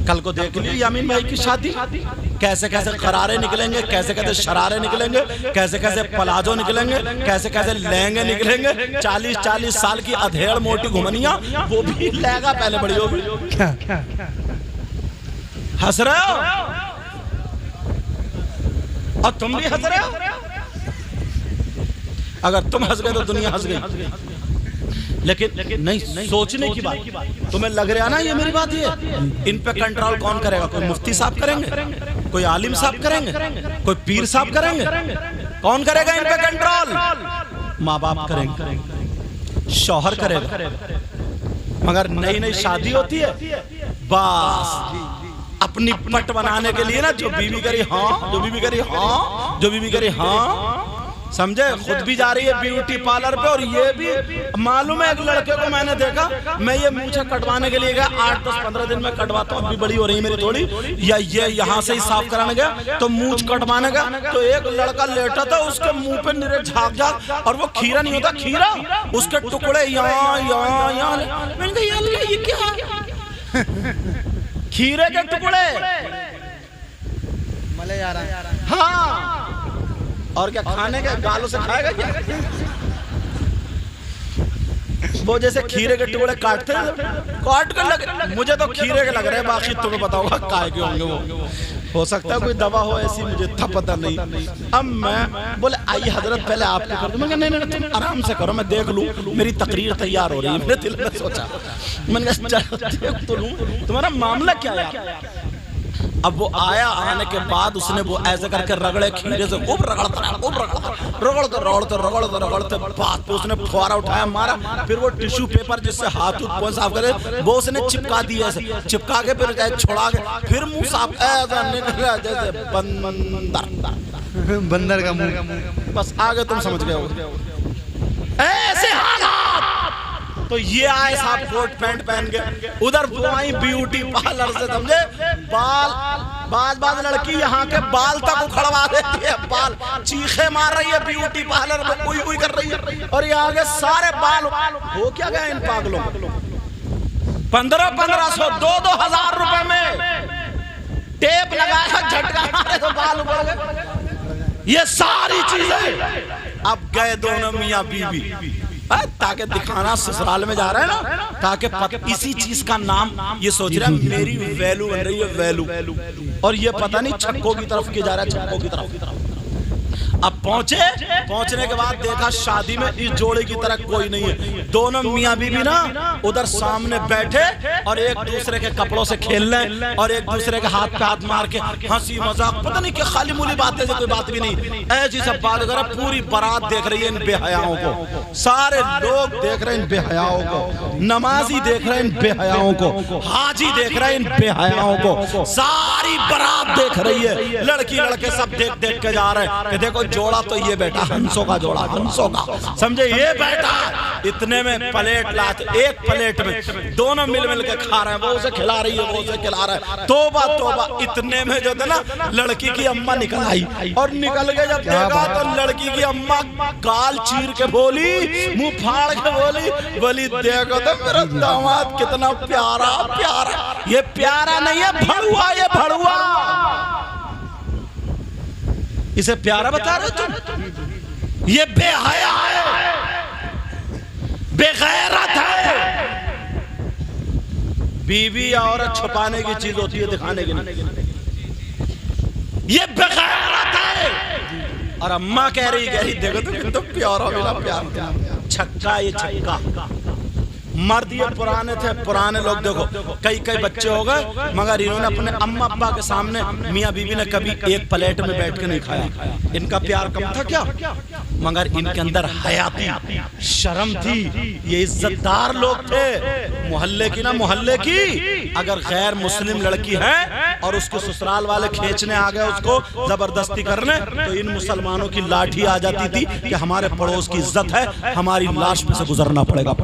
कल को देख ली यामीन भाई की शादी, कैसे कैसे करारे निकलेंगे, कैसे कैसे शरारे निकलेंगे, कैसे कैसे पलाजो निकलेंगे, कैसे कैसे लहंगे निकलेंगे। 40-40 साल की अधेड़ मोटी घुमनिया, वो भी लहंगा पहले बड़ी होगी। हंस रहे हो और तुम भी हंस रहे हो। अगर तुम हंस गए तो दुनिया हंस गई। लेकिन नहीं, सोचने की बात। तुम्हें लग रहा ना ये मेरी बात, ये इन पे कंट्रोल कौन करेगा? कोई मुफ्ती साहब करेंगे, कोई आलिम साहब करेंगे, कोई पीर साहब करेंगे? कौन करेगा इन पे कंट्रोल? माँ बाप करेंगे, शौहर करेगा। मगर नई नई शादी होती है, बस अपनी पट बनाने के लिए ना, जो बीवी करी हाँ, जो बीवी करी हाँ, जो बीवी करी हाँ, समझे? खुद भी जा रही है ब्यूटी पार्लर पे। और ये भी मालूम है, एक लड़के को मैंने देखा, मैं ये मूंछें कटवाने के लिए गया, 8-10-15 दिन में कटवाता हूँ, अभी बड़ी हो रही मेरी थोड़ी, या ये यहाँ से ही साफ कराने गया तो मूंछ कटवाने का, तो एक लड़का लेटा था, उसके मुंह पे निरे झाग झाग, और वो खीरा नहीं होता, खीरा, उसके टुकड़े यहाँ यहाँ यहाँ। मैंने कहा ये क्या? खीरे के टुकड़े मले जा रहा है। हाँ, और क्या खाने के? गालों से खाएगा क्या? वो जैसे खीरे के टुकड़े काटते हैं, काट कर लगे, मुझे तो खीरे के लग रहे हैं, बाकी तुम्हें पता होगा काय के होंगे वो। हो सकता है कोई दवा हो ऐसी, मुझे इतना पता नहीं। अब मैं बोले आइए हजरत पहले आपको कर दूं। मैं नहीं नहीं तुम आराम से करो, मैं देख लूं, मेरी तकरीर तैयार हो रही है। मेरे दिल में सोचा, मैंने कहा देख तो लूं तुम्हारा मामला क्या है। अब वो आया, आने के बाद उसने वो ऐसे करके रगड़े, खीरे से खूब रगड़ता रगड़ते बात पे उसने फुहारा उठाया, मारा। फिर वो टिश्यू पेपर जिससे हाथ पोंछ साफ करे, वो उसने चिपका दिया, ऐसे चिपका के फिर छोड़ा के, फिर मुंह साफ ऐसा निकला जैसे बंदर का मुंह। बस आगे तुम समझ गए हो ऐसे हालात। तो ये आए साहब कोट पैंट पहन के, उधर बुआई ब्यूटी पार्लर से, समझे? बाल लड़की यहाँ के बाल तक उखड़वा देती है, बाल चीखे मार रही है ब्यूटी पार्लर में, कोई कोई कर रही है, और यहाँ के सारे बाल हो क्या गए इन पागलों? 1500-1500 2-2000 रुपए में टेप लगाया, झटका मारे तो बाल उखड़ गए। ये सारी चीजें अब गए दोनों मियाँ बीवी, ताकि दिखाना ससुराल में जा रहा है ना, ताकि इसी चीज का नाम ये सोच रहा है मेरी वैल्यू बन रही है, वैल्यू। और ये पता नहीं छक्कों की तरफ के जा रहा है, छक्कों की तरफ। अब पहुंचने के बाद देखा शादी में इस जोड़े की तरह कोई नहीं है। दोनों मियाँ बीवी ना उधर सामने बैठे और एक दूसरे के कपड़ों से खेल रहे और एक दूसरे के हाथ पे हाथ मार के हंसी मजाक, पता नहीं क्या खाली मूली बातें, कोई बात भी नहीं, ऐसी सब बात कर। पूरी बारात देख रही है इन बेहयाओं को, सारे लोग देख रहे हैं इन बेहयाओं को, नमाजी देख रहे हैं इन बेहयाओं को, हाजी देख रहे हैं इन बेहयाओं को, सारी बारात देख रही है। लड़की लड़के सब देख देख के जा रहे हैं कि देखो जोड़ा तो ये बैठा हंसों का जोड़ा, हंसों का, समझे? ये बैठा इतने में प्लेट लाते, एक प्लेट में दोनों मिल मिल के खा रहे हैं, वो उसे खिला रही है, वो उसे खिला रहा है। तोबा तोबा। इतने में जो था ना लड़की की अम्मा निकल आई, और निकल के जब देखा तो लड़की की अम्मा गाल चीर के बोली, मुंह फाड़ के बोली देखो तो मेरा दामाद कितना प्यारा प्यारा। ये प्यारा नहीं है, भड़ुआ, ये भड़ुआ। इसे प्यारा बता रहे तुम? ये बेहया है, बेगैरत है। बीवी या औरत छुपाने की चीज होती है, दिखाने की नहीं। ये बेगैरत है। और अम्मा कह रही देखो तो प्यारा मिला, प्यार छक्का, ये छक्का। मर्द ये पुराने थे, पुराने लोग देखो कई बच्चे हो गए, मगर इन्होंने अपने अम्मा अब्बा के सामने मियाँ बीवी ने कभी एक प्लेट में बैठ के नहीं खाया। इनका प्यार कम था क्या? मगर इनके अंदर हया थी, शर्म थी, ये इज्जतदार लोग थे। मोहल्ले की ना मोहल्ले की अगर गैर मुस्लिम लड़की है और उसके ससुराल वाले खींचने आ गए उसको जबरदस्ती करने, तो इन मुसलमानों की लाठी आ जाती थी कि हमारे पड़ोस की इज्जत है, हमारी लाश में से गुजरना पड़ेगा।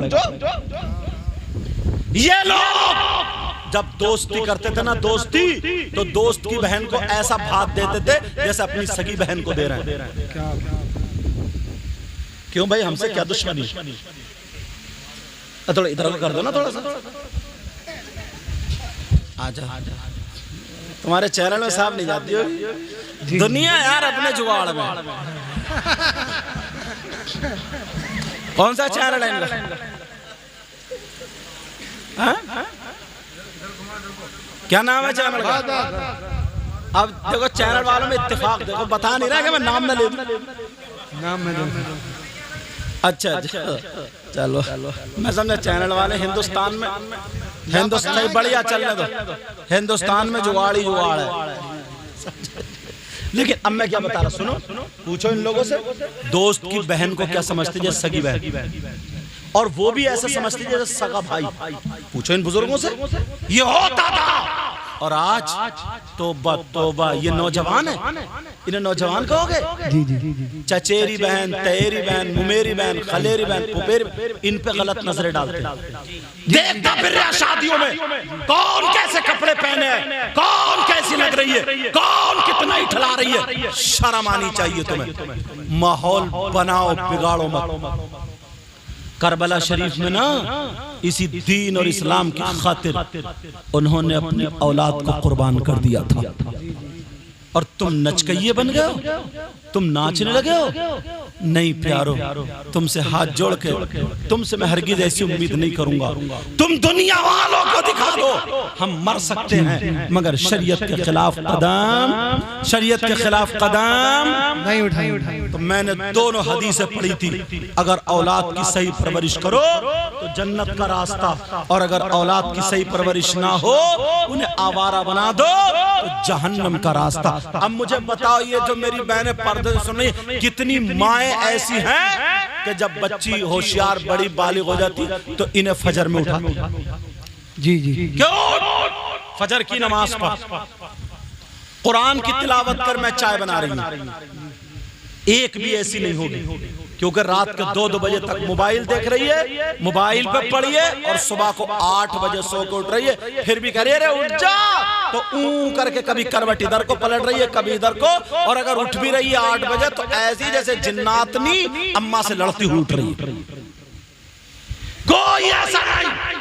ये लोग जब दोस्ती करते थे ना, दोस्ती, तो दोस्त की बहन को ऐसा भात देते थे जैसे अपनी सगी बहन को दे रहे हैं। क्यों भाई, हमसे क्या दुश्मनी? थोड़ा इधर कर दो ना, थोड़ा सा आजा तुम्हारे चैनल में साहब नहीं जाती हो दुनिया यार अपने जुगाड़ में। कौन सा चैनल है इनका? क्या नाम है चैनल का? अब देखो चैनल वालों में इत्तेफाक देखो, बता नहीं रहा कि मैं नाम ना ले दूं। नाम में अच्छा चलो मैं समझा चैनल वाले हिंदुस्तान में बढ़िया चलने दो, हिंदुस्तान में जुगाड़ ही जुगाड़ है। लेकिन अब मैं क्या बता रहा, सुनो पूछो इन लोगों से, दोस्त की बहन को क्या समझते जैसे सगी बहन, और वो भी ऐसे समझते जैसे सगा भाई। पूछो इन बुजुर्गों से, ये होता था। और आज तौबा तौबा, ये नौजवान है, इन्हें नौजवान कहोगे? चचेरी बहन, तयेरी बहन, मुमेरी बहन, खलेरी बहन, पुपेरी, इन पे गलत नजरें डालते। देखता फिर रहा शादियों में कौन कैसे कपड़े पहने हैं, कौन कैसी लग रही है, कौन कितना ही ठला रही है। शर्म आनी चाहिए तुम्हें। माहौल बनाओ, बिगाड़ो मत। करबला शरीफ में ना इसी दीन और इस्लाम की खातिर उन्होंने अपनी औलाद को कुर्बान कर दिया था, और तुम नचकइये बन गए हो, तुम नाचने लगे हो। नहीं प्यारो, तुमसे हाथ जोड़ के तुमसे मैं हरगिज ऐसी उम्मीद नहीं करूंगा। तुम दुनिया वालों को दिखा दो हम मर सकते हैं, मगर शरीयत के खिलाफ कदम, शरीयत के खिलाफ कदम नहीं उठाई। तो मैंने दोनों हदीसें पढ़ी थी, अगर औलाद की सही परवरिश करो तो जन्नत का रास्ता, और अगर औलाद की सही परवरिश ना हो, उन्हें आवारा बना दो तो जहन्नम का रास्ता। अब मुझे बताओ, ये जो मेरी बहनें पर्दे सुन रही, कितनी माएं ऐसी हैं कि जब बच्ची होशियार बड़ी बालिग हो जाती तो इन्हें फजर में उठा जी क्यों? फजर की नमाज पढ़, कुरान की तिलावत कर, मैं चाय बना रही हूं, एक भी ऐसी नहीं होगी क्योंकि रात के 2-2 बजे तक मोबाइल देख रही है, मोबाइल पे पड़ी है, और सुबह को 8 बजे सो के उठ रही है, फिर भी कह रही है उठ जा, तो करके कभी करवट इधर को पलट रही है, कभी इधर को, और अगर उठ भी रही है 8 बजे तो ऐसी जैसे जिन्नातनी अम्मा से लड़ती हुई उठ रही है। कोई ऐसा नहीं।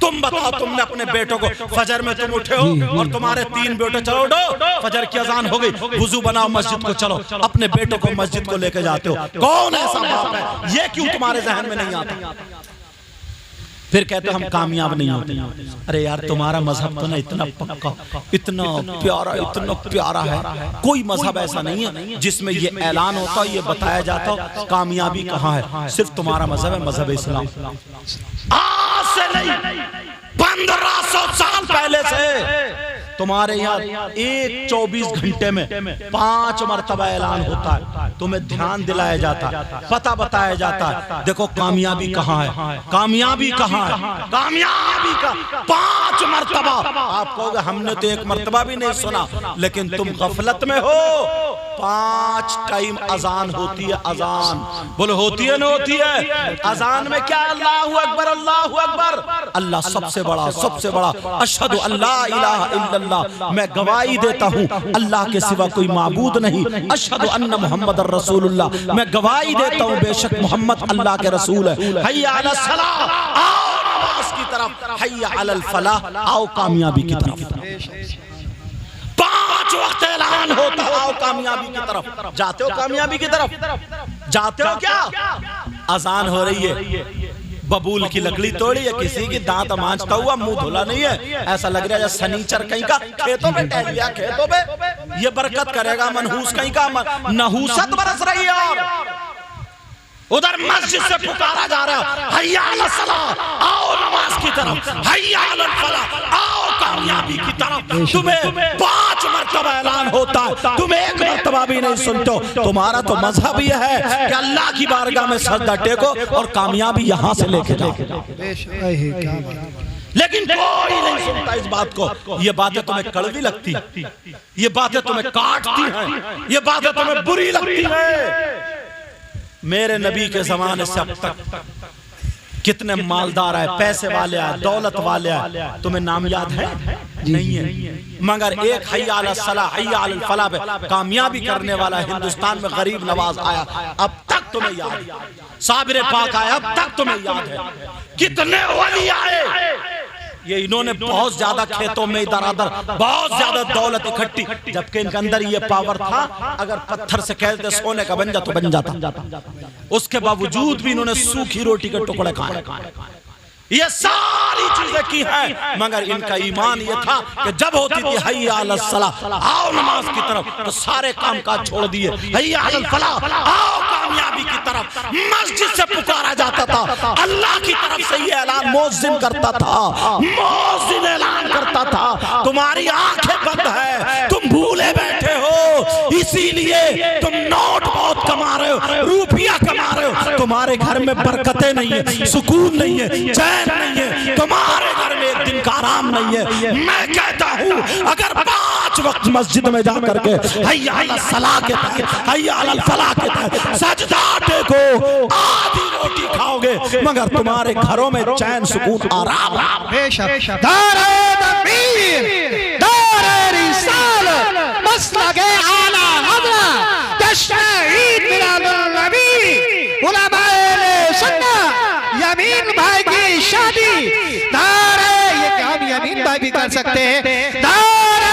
तुम बताओ, तुमने अपने बेटों को फजर में तुम उठे हो और तुम्हारे 3 बेटे, चलो उठो फजर की अजान हो गई, वुजू बनाओ मस्जिद को चलो, अपने बेटों को मस्जिद को लेके जाते हो। कौन ऐसा बाप है? ये क्यों तुम्हारे जहन में नहीं आता? फिर कहते हम कामयाब नहीं होते। अरे यार तुम्हारा मजहब तो ना इतना पक्का, इतना प्यारा है। कोई मजहब ऐसा नहीं है जिसमें ये ऐलान होता, ये बताया जाता कामयाबी कहाँ है। सिर्फ तुम्हारा मजहब है, मजहब इस्लाम। आज से नहीं, 1500 साल पहले से तुम्हारे यहाँ एक 24 घंटे में 5 मरतबा ऐलान होता है, तुम्हें ध्यान दिलाया जाता है, पता बताया जाता है, देखो कामयाबी कहाँ है, कामयाबी कहाँ है, कामयाबी का 5 मरतबा। आप कहोगे हमने तो 1 मरतबा भी नहीं सुना, लेकिन तुम गफलत में हो। 5 टाइम अजान होती है, अजान बोलो होती है ना होती है? अजान में क्या अल्लाहु अकबर, अल्लाहु अकबर, अल्लाह सबसे बड़ा, सबसे बड़ा। अशहदु अल्ला इलाहा इल्लल्लाह, मैं गवाही देता हूँ अल्लाह के सिवा कोई माबूद नहीं। अशहदु अन्ना मुहम्मदर रसूलुल्लाह, मैं गवाही देता हूँ बेशक मोहम्मद अल्लाह के रसूल है। हय्या अलस सलाह, आओ नमाज की तरफ, हय्या अलल फलाह, आओ कामयाबी की तरफ। 5 वक्त ऐलान होता, आओ कामयाबी की तरफ। जाते हो कामयाबी की तरफ? जाते हो क्या? अजान हो रही है, बबूल की लकड़ी तोड़ी है, किसी की दांत मांझता हुआ मुंह धुला नहीं है, ऐसा लग रहा है जैसे सनीचर कहीं का खेतों में टहल गया, खेतों में ये बरकत करेगा, मनहूस कहीं का नहूसत बरस रही है। और उधर मस्जिद से पुकारा जा रहा है, हय्या अलस सलाह, आओ नमाज की तरफ, हय्या अलल फलाह, आओ कामयाबी की तरफ। तुम्हें 5 मरतबा ऐलान होता है, तुम 1 मरतबा भी नहीं सुनते हो। तुम्हारा तो मजहब यह है कि अल्लाह की बारगाह में सजदा टेको और कामयाबी यहाँ से लेके जाओ। लेकिन कोई नहीं सुनता इस बात को। ये बातें तुम्हें कड़वी लगती, ये बातें तुम्हें काटती हैं, ये बातें तुम्हें बुरी लगती हैं। मेरे नबी के जमाने से अब तक कितने मालदार है, पैसे वाले हैं, दौलत वाले हैं, तुम्हें नाम याद है? नहीं है। मगर एक हय्या अलस सलाह, हय्या अलल फलाह पे कामयाबी करने वाला हिंदुस्तान में गरीब नवाज आया, अब तक तुम्हें याद है। साबिर पाक आया, अब तक तुम्हें याद है। कितने वली आए, ये इन्होंने बहुत ज्यादा खेतों में इधर उधर बहुत ज्यादा दौलत इकट्ठी, जबकि इनके अंदर ये पावर था, अगर पत्थर से कह देते सोने का बन जा तो बन जाता। उसके बावजूद भी इन्होंने सूखी रोटी के टुकड़े खाए। ये सारी चीजें की हैं, मगर इनका ईमान ये था कि जब होती थी हय्या अलल सलाह, आओ नमाज की तरफ, तो सारे काम काज छोड़ दिए, हय्या अलल फलाह, आओ कामयाबी की तरफ। मस्जिद से पुकारा जाता था, अल्लाह की तरफ से ये ऐलान मुअज्जिन करता था, मुअज्जिन ऐलान करता था, तुम्हारी आंखें बंद है, तुम भूले बैठे हो, इसीलिए तुम नोट बहुत कमा रहे हो, रुपया कमा रहे हो, तुम्हारे घर में बरकतें नहीं है, सुकून नहीं है, चैन नहीं है, तुम्हारे घर में एक दिन का आराम नहीं है। मैं कहता हूँ अगर 5 वक्त मस्जिद में जा करके हय्या अलल सलाह के तहत, हय्या अलल फलाह के तहत सजदा टेको, आधी रोटी खाओगे, मगर तुम्हारे घरों में चैन सुकून आराम। बेशक दारे तकबीर, दारे रिसालत, मसलके आला हज़रत, जश्न ईद मिलादुन नबी, उलमाए सुन्नत, यमीन भाई की शादी, दारे, ये क्या हम यमीन भाई भी कर सकते हैं, दारे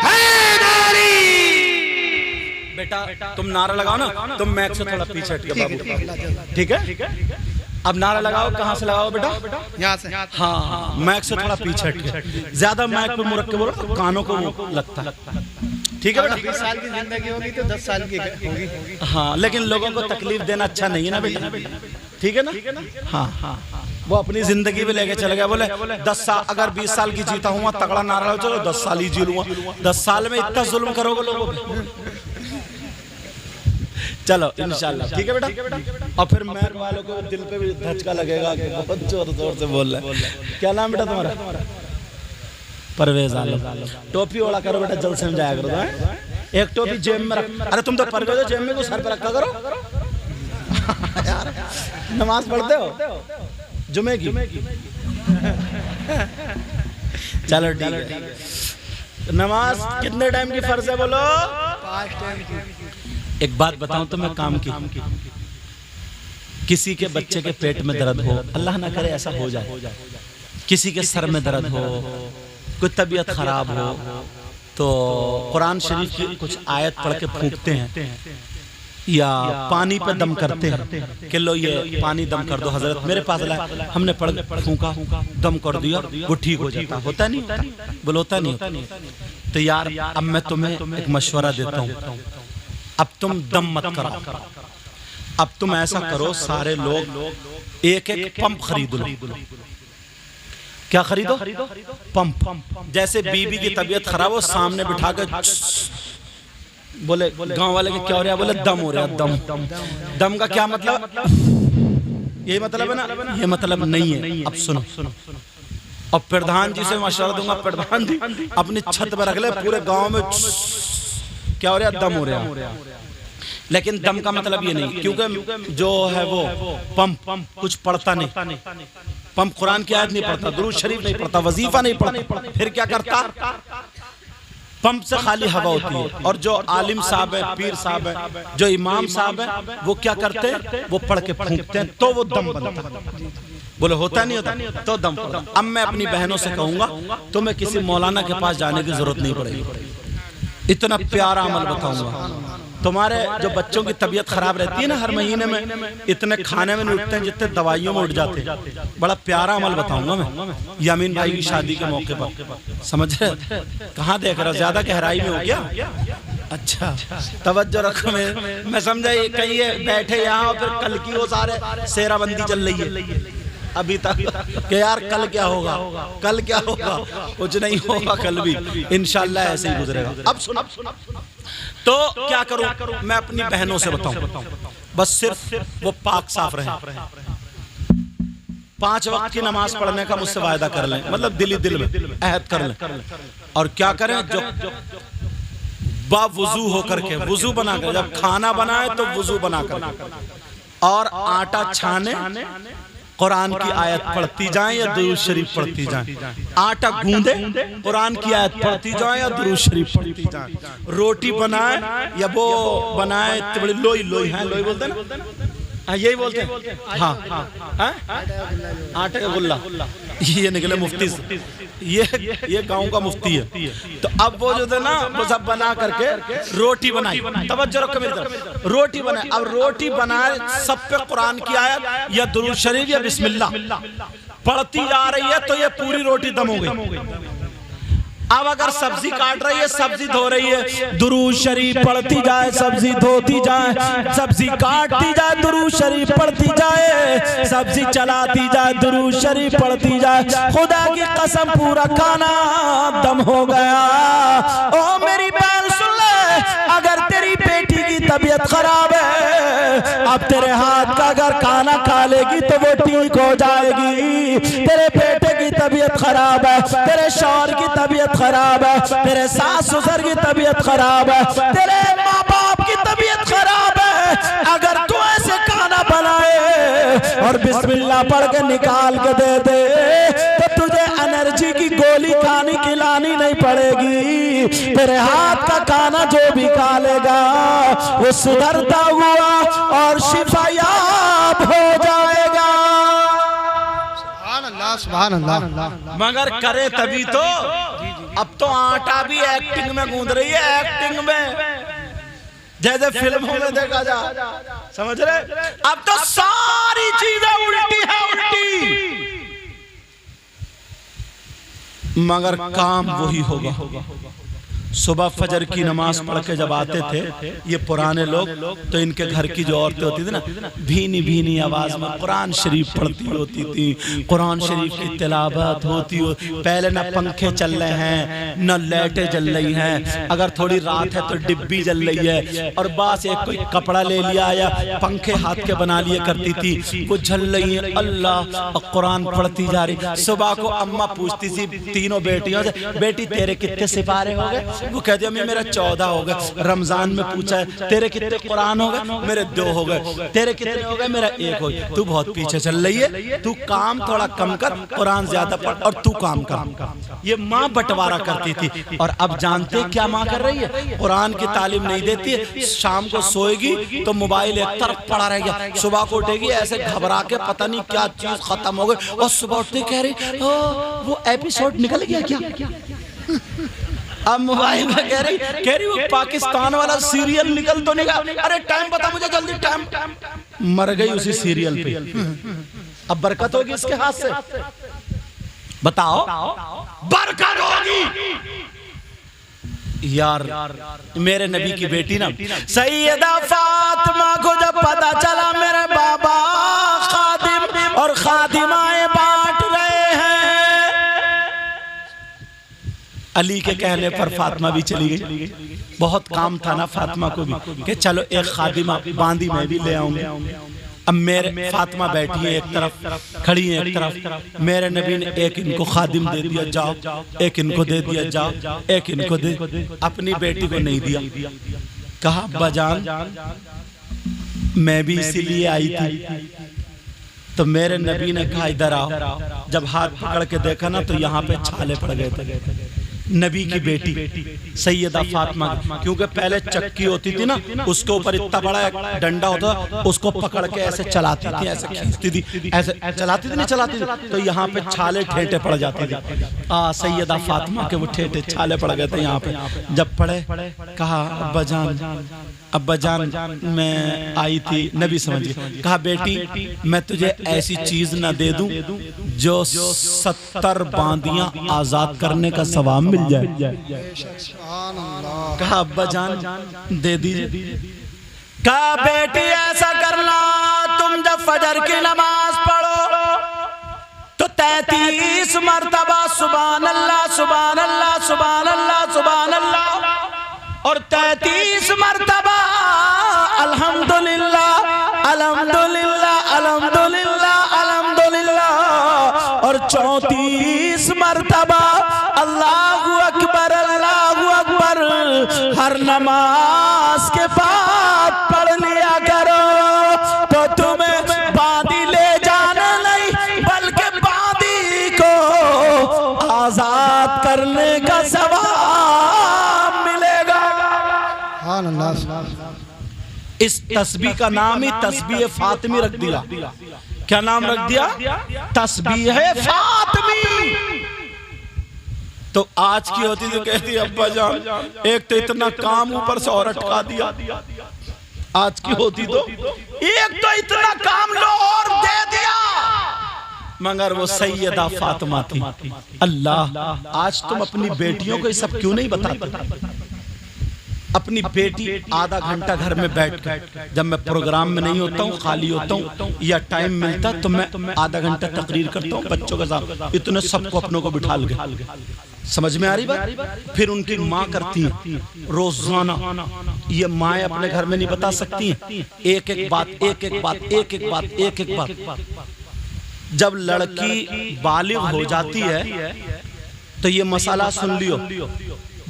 हैदरी। बेटा तुम नारा लगाओ ना, तुम मैक से थोड़ा पीछे हट के बाबू, ठीक है? अब नारा लगाओ, कहाँ से लगाओ बेटा? यहाँ से। हाँ, मैक से थोड़ा पीछे हट के, ज्यादा मैक पे मुरक के बोलो, कानों को वो लगता है, ठीक है बेटा? 20 साल की जिंदगी होगी तो 10 साल की होगी। हाँ, लेकिन लोगों को तकलीफ देना अच्छा नहीं है ना बेटा, ठीक है ना? हाँ, वो अपनी जिंदगी भी लेके चले गया, बोले 10 साल, अगर 20 साल की जीता हूँ तगड़ा नारा लो, चलो 10 साल ही जी लूंगा, 10 साल में इतना जुल्म करोगे लोगों पे? चलो इंशाल्लाह, ठीक है बेटा? और फिर मैक वालों को दिल पे भी धचका लगेगा कि बहुत जोर जोर से बोल रहे हैं। क्या नाम बेटा तुम्हारा? परवेज आलम। टोपी ओढ़ा करो बेटा, जल्द से जाया करो, तो एक टोपी जेब में रख, अरे तुम तो परवेज हो, जेब में को सर पे रखा करो यार। नमाज पढ़ते हो जुमे की? चलो ठीक है। नमाज कितने टाइम की फर्ज है बोलो? 5 टाइम की। एक बात बताऊं तो मैं काम की, किसी के बच्चे के पेट में दर्द हो, अल्लाह ना करे ऐसा हो जाए, किसी के सर में दर्द हो, कोई तबीयत खराब हो, तो कुरान शरीफ की कुछ आयत पढ़ के फूंकते हैं, या पानी पे दम करते हैं कि लो ये पानी दम कर दो हजरत, मेरे पास लाए, हमने पढ़ फूंका, दम कर दिया, वो ठीक हो जाता। होता नहीं? बोलो होता नहीं? तो यार अब मैं तुम्हें एक मशवरा देता हूँ, अब तुम दम मत करो, अब तुम ऐसा करो, सारे लोग एक एक पंप खरीद लो। क्या खरीदो? पंप। जैसे बीबी की तबीयत खराब हो, सामने बिठा के बोले, गांव वाले के क्या हो रहा है? बोले दम हो रहा है। दम का क्या मतलब? ये मतलब है ना? ये मतलब नहीं है। अब सुनो, और प्रधान जी से मशवरा दूंगा, प्रधान जी अपनी छत पर रख ले, पूरे गांव में क्या हो रहा है? दम हो रहा है। लेकिन दम का मतलब ये नहीं, क्योंकि जो है वो पंप कुछ पढ़ता नहीं, पंप कुरान की आयत नहीं पढ़ता, दुरूद शरीफ नहीं पढ़ता, वजीफा नहीं पढ़ता, फिर क्या करता? पंप से खाली हवा होती है। और जो आलिम साहब है, पीर साहब है, जो इमाम साहब है, वो क्या करते हैं? वो पढ़ के फूंकते हैं, तो वो दम बनता है। बोले होता नहीं होता? तो दम पड़ता। अब मैं अपनी बहनों से कहूंगा, तुम्हें किसी मौलाना के पास जाने की जरूरत नहीं पड़ेगी, इतना प्यारा अमल बताऊंगा। तुम्हारे जो बच्चों की तबीयत खराब रहती है ना, हर महीने में इतने खाने में नहीं उठते हैं जितने दवाइयों में उठ जाते हैं, बड़ा प्यारा अमल बताऊंगा मैं, यामीन भाई की शादी के मौके पर। समझ रहे? कहाँ देख रहा, ज्यादा गहराई में हो गया? अच्छा, तवज्जो रखो। मैं समझा कहीं ये बैठे यहाँ और फिर कल की वो सारे सेराबंदी चल रही है अभी तक कि यार कल क्या होगा, कल क्या होगा? कुछ नहीं होगा, कल भी इंशाल्लाह ऐसे ही गुजरेगा। अब सुनो, तो क्या करूं मैं? अपनी बहनों से बताऊं, बस सिर्फ वो पाक साफ रहे, 5 वक्त की नमाज पढ़ने का मुझसे वायदा कर लें, मतलब दिल में अहद कर लें। और क्या करें? जो बावुजू होकर के, वुजू बनाकर, जब खाना बनाए तो वुजू बनाकर, और आटा छाने, कुरान की आयत पढ़ती जाएं या दुरूद शरीफ पढ़ती जाएं, आटा गूंदे, कुरान की आयत पढ़ती जाएं या दुरूद शरीफ पढ़ती जाएं, रोटी बनाए या वो बनाए, बड़ी लोई है, लोई बोलते हैं ना? यही बोलते हैं। हाँ, आटे का गुल्ला, ये निकले मुफ्ती से, ये गांव का मुफ्ती है। तो अब वो जो थे ना वो सब बना करके रोटी बनाई, तवज्जो रखो मेरी तरफ, रोटी बनाई। अब रोटी बनाए सब पे कुरान की आयत या दुरूद शरीफ या बिस्मिल्लाह पढ़ती जा रही है, तो ये पूरी रोटी दम हो गई। अब अगर सब्जी काट रही है, सब्जी धो रही है, दुरूद शरीफ पढ़ती जाए, सब्जी धोती जाए, सब्जी काटती जाए, दुरूद शरीफ पढ़ती जाए, सब्जी चलाती जाए, दुरूद शरीफ पढ़ती जाए, खुदा की कसम पूरा खाना दम हो गया। ओ मेरी बहन सुन ले, अगर तेरी बेटी की तबीयत खराब है, अब तेरे हाथ का अगर खाना खा लेगी तो वो ठीक हो जाएगी। तेरे बेटे की तबीयत खराब है, तेरे शौहर की तबीयत खराब है, तेरे सास ससुर की तबीयत खराब है, तेरे माँ बाप की तबीयत खराब है, अगर तू ऐसे खाना बनाए और बिस्मिल्लाह पढ़ के निकाल के दे दे तो तुझे एनर्जी की गोली खानी खिलानी नहीं पड़ेगी। तेरे हाथ का खाना जो भी खा लेगा वो सुधरता हुआ और शिफायाब हो जाएगा। सुभान अल्लाह। मगर करे तभी तो। अब तो आटा भी एक्टिंग में गूंद रही है, एक्टिंग में, जैसे फिल्मों में देखा जा, समझ रहे? अब तो सारी चीजें उल्टी है, उल्टी, मगर काम वही होगा। सुबह फजर की नमाज पढ़ के जब आते थे ये पुराने लोग, तो इनके घर की जो औरतें होती थी ना, भीनी भीनी आवाज में कुरान शरीफ पढ़ती होती थी, कुरान शरीफ की तिलावत होती हो। पहले न पंखे चल रहे हैं, न लाइटें जल रही हैं, अगर थोड़ी रात है तो डिब्बी जल रही है, और बस एक कोई कपड़ा ले लिया या पंखे हाथ के बना लिए करती थी, वो जल रही है, अल्लाह, और कुरान पढ़ती जा रही। सुबह को अम्मा पूछती थी तीनों बेटियों से, बेटी तेरे कितने सिपारे हो गए? वो कहती अम्मी मेरा 14 हो गए। रमजान में पूछा है तेरे कितने कुरान हो गए? मेरे 2 हो गए। तेरे कितने हो गए? मेरा 1 हो गया। तू बहुत पीछे चल रही है, तू काम थोड़ा कम कर, कुरान ज्यादा पढ़ और तू काम कर। ये माँ बंटवारा करती थी। और अब जानते क्या माँ कर रही है? कुरान की तालीम नहीं देती है, शाम को सोएगी तो मोबाइल एक तरफ पड़ा रहेगा, सुबह को उठेगी ऐसे घबरा के पता नहीं क्या चीज खत्म हो गई, और सुबह उठते कह रही वो एपिसोड निकल गया क्या? अब मोबाइल में कह रही वो पाकिस्तान वाला सीरियल निकल तो नहीं गया, अरे टाइम बता मुझे जल्दी, टाइम। मर गई उसी सीरियल पे। अब बरकत होगी इसके हाथ से? बताओ, बरकत होगी यार। मेरे नबी की बेटी ना सैयदा फातिमा को जब पता चला मेरे बाबा खादिम और खादिमाएं बांट रहे हैं, अली के कहने पर फातिमा भी चली गई। बहुत काम था ना फातिमा को भी कि चलो एक खादिमा बांदी मैं भी ले आऊंगी। अब मेरे फातिमा बैठी है एक तरफ, खड़ी है एक तरफ, मेरे नबी ने एक इनको खादिम दे दिया जाओ, एक इनको दे दिया जाओ, एक इनको दे, अपनी बेटी को नहीं दिया। कहा अब्बा जान मैं भी इसीलिए आई थी। तो मेरे नबी ने कहा इधर आओ। जब हाथ पकड़ के देखा ना तो यहाँ पे छाले पड़ गए थे। नबी की बेटी सैयदा फातिमा, क्योंकि पहले चक्की होती थी ना, उसके ऊपर इतना बड़ा डंडा होता, उसको पकड़ के ऐसे चलाती थी, ऐसे खींचती थी, ऐसे चलाती थी, नहीं चलाती थी, तो यहाँ पे छाले ठेठे पड़ जाते थे। सैयदा फातिमा के वो ठेठे छाले पड़ गए थे यहाँ पे। जब पड़े कहा अब्बा जान मैं आई थी, नबी समझ गए। कहा बेटी मैं तुझे ऐसी चीज न दे दूं जो 70 बांदियां आजाद करने का सवाब मिल जाए। कहा अब्बा जान दे दीजिए। कहा बेटी ऐसा करना, तुम जब फजर की नमाज पढ़ो तो 33 मरतबा सुभान अल्लाह सुभान अल्लाह सुभान अल्लाह सुभान अल्लाह, और 33 मरतबा अल्हम्दुलिल्लाह अल्हम्दुलिल्लाह अल्हम्दुलिल्लाह अल्हम्दुलिल्लाह, और 34 मरतबा अल्लाहु अकबर अल्लाहु अकबर हर नमाज के बाद पढ़ लिया करो। तो तुम्हें बांदी ले जाना नहीं बल्कि बांदी को आजाद करने का सवाब मिलेगा। इस तस्बीह का नाम ही तस्बीह फातिमी रख दिया। क्या नाम रख दिया? तस्बीह फातिमी। तो आज की होती तो कहती अब्बा जान एक तो इतना काम ऊपर से और अटका दिया। आज की होती तो एक तो इतना काम लो और दे दिया, मगर वो सैयदा फातिमा थी। अल्लाह, आज तुम अपनी बेटियों को ये सब क्यों नहीं बताते? अपनी बेटी आधा घंटा घर में बैठ कर, जब मैं प्रोग्राम में नहीं होता हूँ, खाली होता हूँ या टाइम मिलता तो मैं आधा घंटा तकरीर करता हूँ बच्चों के साथ, इतने सबको अपनों को बिठा के। समझ में आ रही बात? फिर उनकी माँ करती है रोजाना, ये माएँ अपने घर में नहीं बता सकती हैं, एक एक बात, एक एक बात, एक एक बात, एक एक बात। जब लड़की बालिग हो जाती है तो ये मसाला सुन लियो,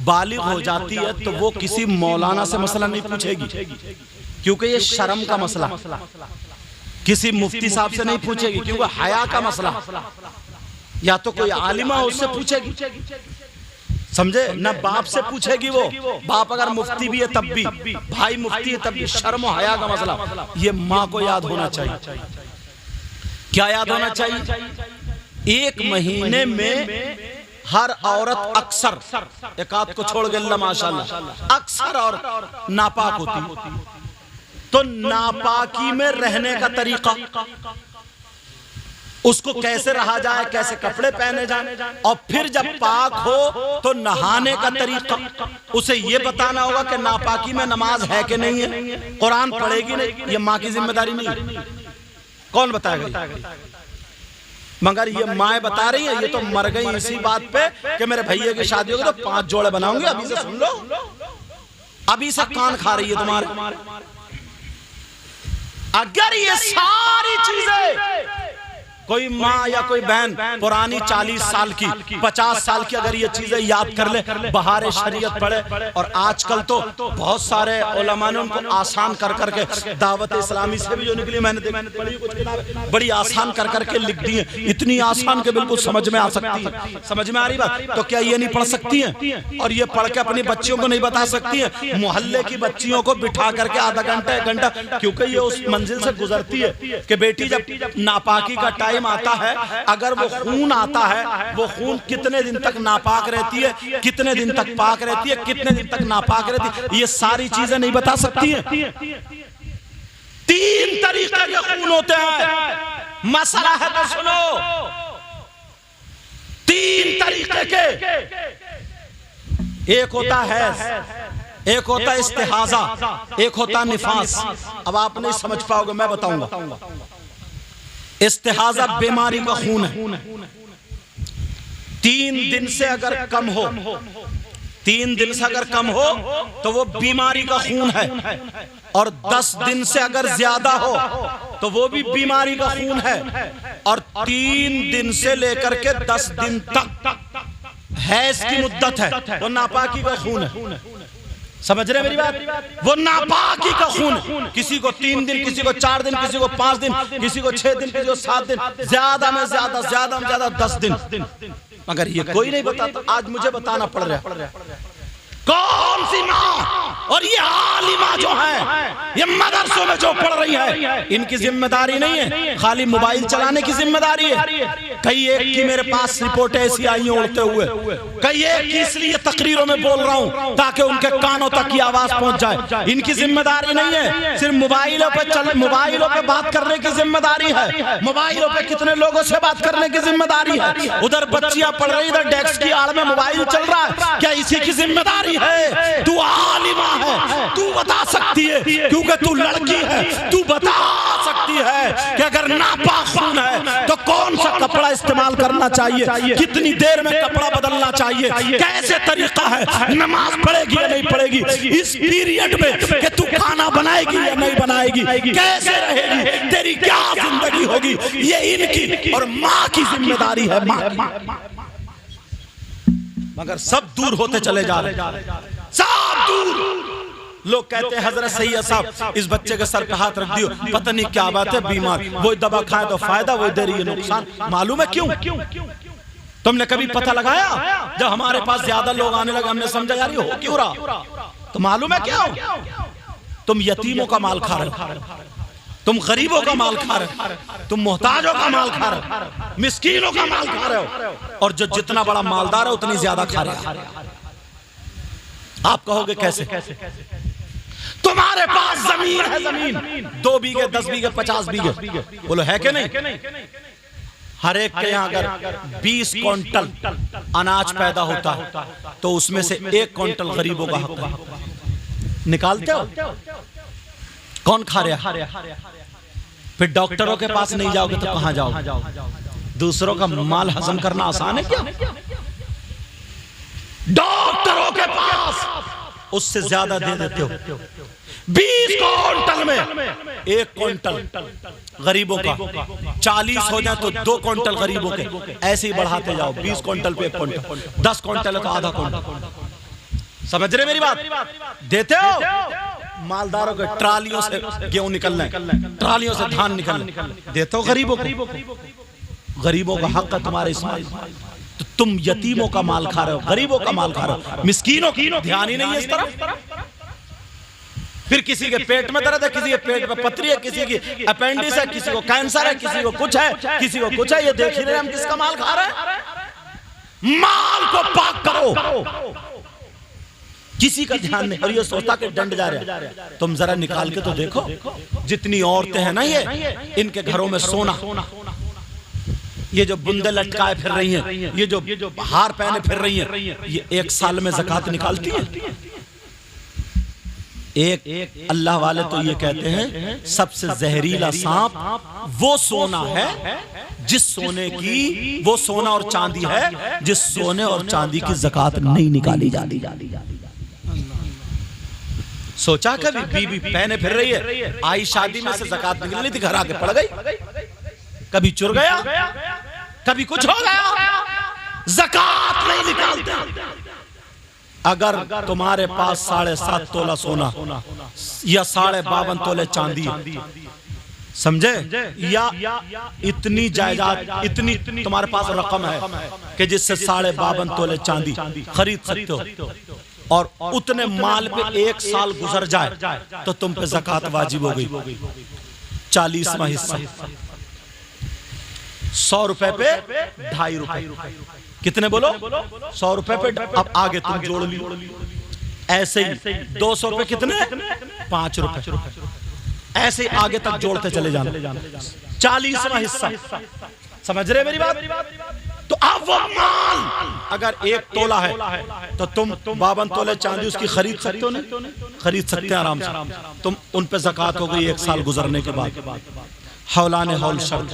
बालिग हो जाती है तो वो किसी मौलाना से मसला नहीं पूछेगी, क्योंकि ये शर्म का मसला। किसी मुफ्ती साहब से नहीं पूछेगी, क्योंकि हया का मसला। या तो कोई आलिमा उससे पूछेगी, समझे ना? बाप से पूछेगी वो, बाप अगर मुफ्ती भी है तब भी, भाई मुफ्ती है तब भी, शर्म और हया का मसला। ये माँ को याद होना चाहिए। क्या याद होना चाहिए? एक महीने में हर औरत अक्सर, एक आध को छोड़ के अल्लाह माशाल्लाह, अक्सर और नापाक होती। तो नापाकी में रहने का तरीका, उसको कैसे रहा जाए, कैसे कपड़े पहने जाए, और फिर जब पाक हो तो नहाने का तरीका उसे ये बताना होगा कि नापाकी में नमाज है कि नहीं है, कुरान पढ़ेगी नहीं, ये माँ की जिम्मेदारी नहीं। कौन बताएगा? मगर ये माएँ बता रही है, ये तो मर गई इसी बात पे कि मेरे भैया की शादी होगी तो 5 जोड़े बनाऊंगी। अभी से सुन लो, अभी से कान खा रही है तुम्हारे। अगर ये सारी चीजें कोई माँ या कोई बहन पुरानी 40 साल की, 50 साल की अगर ये चीजें याद कर ले, बहारे शरीयत पढ़े, और आजकल तो बहुत सारे उलमा ने उनको आसान कर करके, दावत इस्लामी से भी जो निकली, मैंने पढ़ी कुछ किताबें, बड़ी आसान कर करके लिख दी है, इतनी आसान के बिल्कुल समझ में आ सकती है। समझ में आ रही बात? तो क्या ये नहीं पढ़ सकती हैं? और ये पढ़ के अपनी बच्चियों को नहीं बता सकती हैं? मोहल्ले की बच्चियों को बिठा करके आधा घंटा 1 घंटा, क्योंकि ये उस मंजिल से गुजरती है कि बेटी जब नापाकी का टाइम आता है, अगर वो खून आता है, वो खून कितने दिन तक नापाक रहती है, कितने दिन तक पाक रहती है, कितने दिन तक नापाक रहती है, ये सारी चीजें नहीं बता सकती है। 3 तरीके के खून होते हैं। मसला है तो सुनो, 3 तरीके के, एक होता है, एक होता इस्तिहाजा, एक होता निफास। अब आप नहीं समझ पाओगे, मैं बताऊंगा। इस्तिहाजा बीमारी का खून है। 3 दिन से अगर कम हो, 3 दिन से अगर कम हो तो वो बीमारी का खून है, और 10 दिन से अगर ज्यादा हो तो वो भी बीमारी का खून है, और 3 दिन से लेकर के 10 दिन तक हैज की मुद्दत है, वो नापाकी का खून है। समझ रहे मेरी बात? वो नापाकी का खून, किसी को 3 दिन, किसी को 4 दिन, किसी को 5 दिन, किसी को 6 दिन, किसी को 7 दिन, ज्यादा में ज्यादा, ज्यादा में ज्यादा 10 दिन। मगर ये कोई नहीं बताता, आज मुझे बताना पड़ रहा है। कौन सी माँ और ये आलिमा जो है, ये मदरसों में जो पढ़ रही है, इनकी जिम्मेदारी नहीं है, खाली मोबाइल चलाने की जिम्मेदारी है। कई एक की मेरे पास रिपोर्ट ऐसी आई उड़ते हुए, कई एक की इसलिए तकरीरों में बोल रहा हूँ ताकि उनके कानों तक की आवाज पहुंच जाए। इनकी जिम्मेदारी नहीं है सिर्फ मोबाइलों पे मोबाइलों पे बात करने की जिम्मेदारी है, मोबाइलों पे कितने लोगों से बात करने की जिम्मेदारी है। उधर बच्चियां पढ़ रही, इधर डेस्क की आड़ में मोबाइल चल रहा है, क्या इसी की जिम्मेदारी है? तू आलिमा है, तू बता सकती है, क्योंकि तू लड़की है, तू बता सकती है कि अगर नापाक खून है तो कौन सा कपड़ा इस्तेमाल करना चाहिए, कितनी देर में कपड़ा बदलना चाहिए, कैसे तरीका है, नमाज पढ़ेगी या नहीं पढ़ेगी, इस पीरियड में कि तू खाना बनाएगी या नहीं बनाएगी, कैसे रहेगी, तेरी क्या जिंदगी होगी, ये इनकी और माँ की जिम्मेदारी है। माँ मगर सब दूर होते चले जा रहे, सब दूर। लोग कहते हैं हजरत सैयद साहब इस बच्चे के सर पे हाथ रख दियो, पता नहीं क्या बात है, बीमार, वो दवा खाए तो फायदा, वो दे रही है नुकसान। मालूम है क्यों? तुमने कभी पता लगाया? जब हमारे पास ज्यादा लोग आने लगे, हमने समझा यार ये हो क्यों रहा, तो मालूम है क्या? तुम यतीमों का माल खा रहे हो, तुम गरीबों का माल खा रहे हो, तुम मोहताजों का माल खा रहे हो, मिस्कीनों का माल खा रहे हो, और जो जितना बड़ा मालदार है उतनी ज्यादा खा रहे हो। आप कहोगे कैसे? तुम्हारे पास जमीन है, जमीन 2 बीघे 10 बीघे 50 बीघे, बोलो है कि नहीं? हर एक के यहाँ अगर 20 क्विंटल अनाज पैदा होता है तो उसमें से 1 क्विंटल गरीबों का हक है। निकालते हो? कौन खा रहा? फिर डॉक्टरों के पास नहीं जाओगे तो कहां जाओगे? दूसरों का माल हजम करना आसान है क्या? डॉक्टरों के पास उससे ज्यादा दे देते हो। 20 क्विंटल में 1 क्विंटल गरीबों का, 40 हो जाए तो 2 क्विंटल गरीबों के, ऐसे ही बढ़ाते जाओ। 20 क्विंटल पे 1 क्विंटल, 10 क्विंटल है तो आधा क्विंटल। समझ रहे मेरी बात? देते हो? मालदारों के ट्रालियों से गेहूं निकल रहे, ट्रालियों से धान निकल रहे, देते हो गरीबों को? गरीबों का हक है तुम्हारे इसमें, तो तुम यतीमों का माल खा रहे हो, गरीबों का माल खा रहे हो, मिस्कीनों की ध्यान ही नहीं है इस तरफ। फिर किसी के पेट में दर्द है, किसी के पेट में पथरी है, किसी की अपेंडिक्स है, किसी को कैंसर है, किसी को कुछ है, किसी को कुछ है। ये देख ही रहे हम किसका माल खा रहे हैं। माल को पाक करो, किसी का ध्यान नहीं। और ये सोचता कि डंड जा रहे हैं। तुम जरा निकाल के तो देखो, जितनी औरतें हैं ना, ये इनके घरों में सोना, ये जो बुंदे लटकाए फिर रही हैं, ये जो हार पहने फिर रही हैं, ये 1 साल में ज़कात निकालती है। एक अल्लाह वाले तो ये कहते हैं सबसे जहरीला सांप वो सोना है जिस सोने की, वो सोना और चांदी है जिस सोने और चांदी की ज़कात नहीं निकाली जाती। सोचा कभी बीबी पहने फिर रही है, आई शादी में से ज़कात निकलनी थी, घर आके पड़ गई, कभी चुर गया, कभी कुछ हो गया, ज़कात नहीं निकालते। अगर तुम्हारे पास 7.5 तोला सोना या 52.5 तोले चांदी, समझे, या इतनी जायदाद, इतनी तुम्हारे पास रकम है कि जिससे 52.5 तोले चांदी खरीद सकते हो, और उतने माल पे 1 साल गुजर जाए तो तुम पे ज़कात वाजिब हो गई। 40वां हिस्सा 100 रुपए पे 2.5 रुपए, कितने बोलो? 100 रुपए पे। अब आगे तुम जोड़ लियो, ऐसे ही 200 रुपए कितने? 5 रुपए, ऐसे ही आगे तक जोड़ते चले जाना। 40वां हिस्सा, समझ रहे मेरी बात? तो अब वो माल अगर 1 तोला है तो तुम 52 तोले चांदी उसकी खरीद सकते हो? नहीं खरीद सकते हैं आराम से। तुम उन पे ज़कात हो गई 1 साल गुजरने के बाद, हौलाने हौल शर्त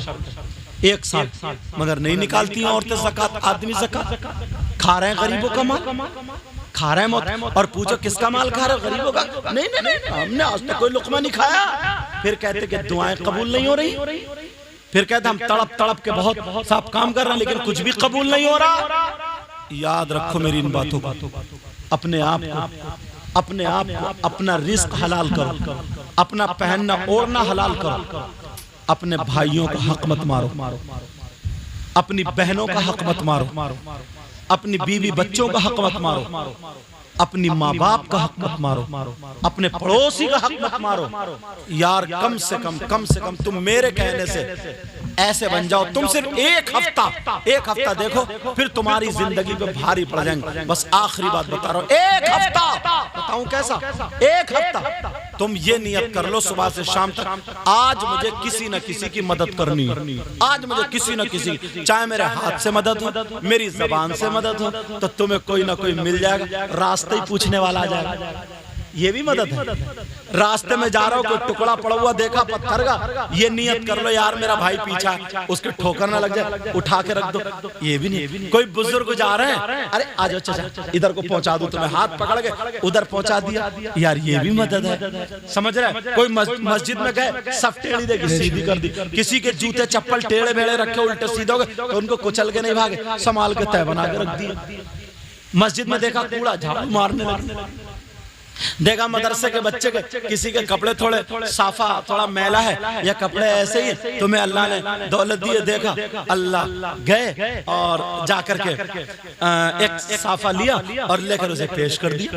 1 साल, मगर नहीं निकालती हैं औरतें ज़कात। आदमी ज़कात खा रहे हैं, गरीबों का माल खा रहे हैं। और पूछो किसका माल खा रहे हो? गरीबों का। नहीं, हमने आज तक कोई लुक़मा नहीं खाया। फिर कहते कि दुआएं कबूल नहीं हो रही, फिर कहते हम तड़प के बहुत साफ काम कर रहे हैं लेकिन कुछ भी कबूल नहीं हो रहा। याद रखो मेरी इन बातों को, अपने आप को अपना रिस्क हलाल करो, अपना पहनना ओढ़ना हलाल करो, अपने भाइयों का हक मत मारो, अपनी बहनों का हक मत मारो, अपनी बीवी बच्चों का हक मत मारो, अपनी माँ बाप का हक मत मारो, अपने पड़ोसी का हक मत मारो। यार कम से कम तुम मेरे कहने से ऐसे बन जाओ, तुम सिर्फ एक हफ्ता देखो, फिर तुम्हारी जिंदगी पे भारी पड़ जाएंगे। बस आखिरी बात बता रहा हूँ, 1 हफ्ता बताऊं कैसा? 1 हफ्ता तुम ये नियत कर लो सुबह से शाम तक, आज मुझे किसी न किसी की मदद करनी है, आज मुझे किसी न किसी, चाहे मेरे हाथ से मदद हो, मेरी जबान से मदद हो, तो तुम्हें कोई ना कोई मिल जाएगा, रास्ते ही पूछने वाला आ जाएगा। ये भी मदद है। रास्ते में जा रहा हो, कोई टुकड़ा पड़ा हुआ देखा पत्थर का, ये नियत कर लो यार मेरा भाई पीछा, उसके ठोकर ना लग जाए, उठा के रख दो। ये भी नहीं। कोई बुजुर्ग जा रहे हैं, अरे आ जाओ चाचा इधर को पहुंचा दूं तुम्हें, हाथ पकड़ के उधर पहुंचा दिया, यार ये भी मदद है। समझ रहे? कोई मस्जिद में गए, सब टेढ़ी देखी सीधी कर दी, किसी के जूते चप्पल टेढ़े बेड़े रखे उल्टे सीधे हो गए तो उनको कुचल के नहीं भागे, संभाल के तय बना के रख दिए। मस्जिद में देखा कूड़ा झाड़ू मारने लगे, देखा मदरसे के बच्चे के किसी के कपड़े थोड़े साफा थोड़ा मैला है या कपड़े ऐसे ही, तुम्हें अल्लाह ने दौलत दी है, देखा अल्लाह गए और जाकर के एक साफा लिया और लेकर उसे पेश कर दिया।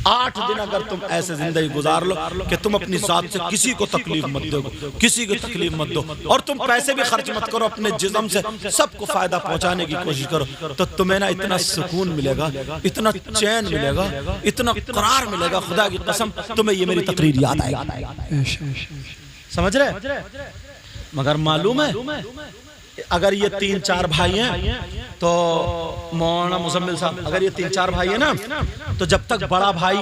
8 दिन अगर तुम ऐसे जिंदगी गुजार लो कि तुम अपनी जात से किसी को तकलीफ मत दो, किसी को तकलीफ मत दो, और तुम पैसे भी खर्च मत करो, अपने जिस्म से सबको फायदा पहुंचाने की कोशिश करो, तो तुम्हें ना इतना सुकून मिलेगा, इतना चैन मिलेगा, इतना करार मिलेगा, खुदा की कसम तुम्हें ये मेरी तकरीर याद आएगी। समझ रहे? मगर मालूम है अगर ये 3-4 भाई हैं तो मौलाना मुजम्मिल साहब, अगर ये 3-4 भाई है ना, तो जब तक बड़ा भाई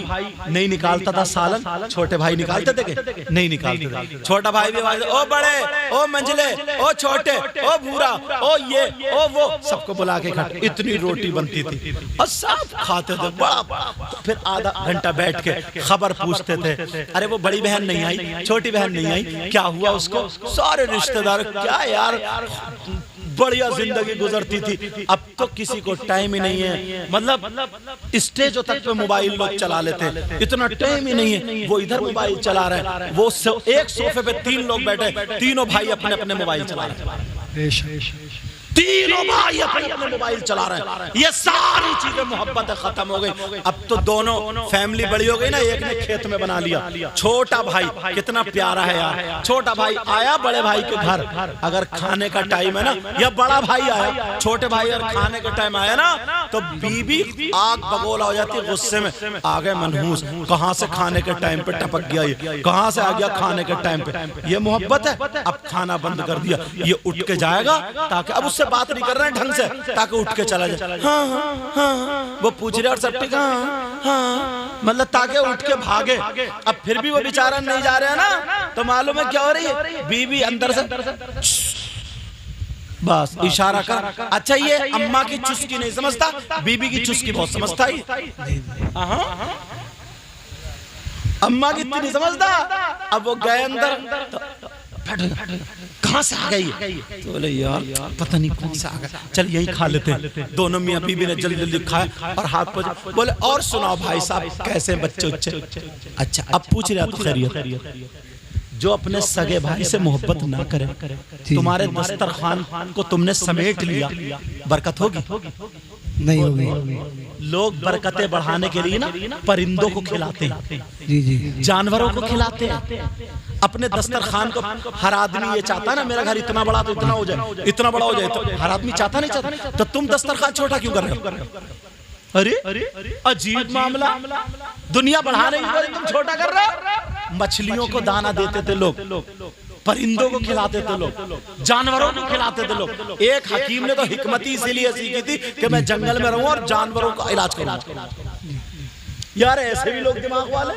नहीं निकालता था सालन, छोटे भाई निकालते थे कि नहीं निकालते थे। छोटा भाई भी आवाज, ओ बड़े, ओ मंझले, ओ छोटे, ओ भूरा, ओ ये, ओ वो, सबको बुला के खा, इतनी रोटी बनती थी और सब खाते थे बड़ा। फिर आधा घंटा बैठ के खबर पूछते थे, अरे वो बड़ी बहन नहीं आई, छोटी बहन नहीं आई, क्या हुआ उसको? सारे रिश्तेदार, क्या यार बढ़िया जिंदगी गुजरती थी। अब तो किसी को टाइम ही नहीं है, मतलब स्टेजों तक पे मोबाइल लोग चला लेते हैं, इतना टाइम ही नहीं है। वो इधर मोबाइल चला रहे हैं, वो एक सोफे पे 3 लोग बैठे, तीनों भाई अपने अपने मोबाइल चला रहे हैं, तीनों भाई अपने अपने मोबाइल चला रहे हैं। ये सारी चीजें मोहब्बत खत्म हो गई। अब तो दोनों फैमिली बड़ी हो गई ना, एक ने खेत में बना लिया। छोटा भाई कितना प्यारा है यार, छोटा भाई आया बड़े भाई के घर, अगर खाने का टाइम है ना, या बड़ा भाई आया, छोटे भाई अगर खाने का टाइम आया ना, तो बीबी आग बगोला हो जाती है गुस्से में, आ गए मनहूस, कहां से खाने के टाइम पे टपक गया, ये कहां से आ गया खाने के टाइम पे। ये मोहब्बत है। अब खाना बंद कर दिया, ये उठ के जाएगा ताकि अब बात नहीं कर रहे हैं ढंग से, ताकि उठ के चला जाए। हाँ, हाँ, हाँ, वो पूछ रहे और सब ठीक, हाँ, हाँ, मतलब ताकि उठ के भागे। अब फिर भी वो बेचारा नहीं जा रहे हैं ना, तो मालूम है क्या हो रही है? बीबी अंदर से बस इशारा कर। अच्छा ये अम्मा की चुस्की नहीं समझता, बीबी की चुस्की बहुत समझता है। अम्मा की इतनी नहीं समझता। अब वो गए अंदर, कहां से आ गई? तो बोले यार पता नहीं कौन से आ गया, चल यही खा लेते हैं। दोनों मियां बीबी ने जल्दी जल्दी खाया और हाथ पर बोले, और सुनाओ भाई साहब कैसे बच्चे उच्चे? अच्छा अब पूछ रहा तो खैरियत। जो अपने सगे भाई से मोहब्बत ना करे, तुम्हारे दस्तरखान को तुमने समेट लिया, बरकत होगी? नहीं होगी। लोग बरकतें बढ़ाने के लिए ना परिंदों को खिलाते हैं, जी, जानवरों को खिलाते हैं। अपने दस्तरखान को हर आदमी ये चाहता है ना, मेरा घर इतना बड़ा तो इतना हो जाए, इतना बड़ा हो जाए, तो हर आदमी चाहता नहीं चाहता। तो तुम दस्तरखान छोटा क्यों कर रहे हो? अरे अजीब मामला, दुनिया बढ़ाने की वजह तुम छोटा कर रहे हो। मछलियों को दाना देते थे लोग, परिंदों को खिलाते थे लोग, जानवरों को खिलाते थे लोग। एक हकीम ने तो हिकमती इसीलिए सीखी थी कि मैं जंगल में रहूं और जानवरों का इलाज करूं। यार ऐसे भी लोग दिमाग वाले,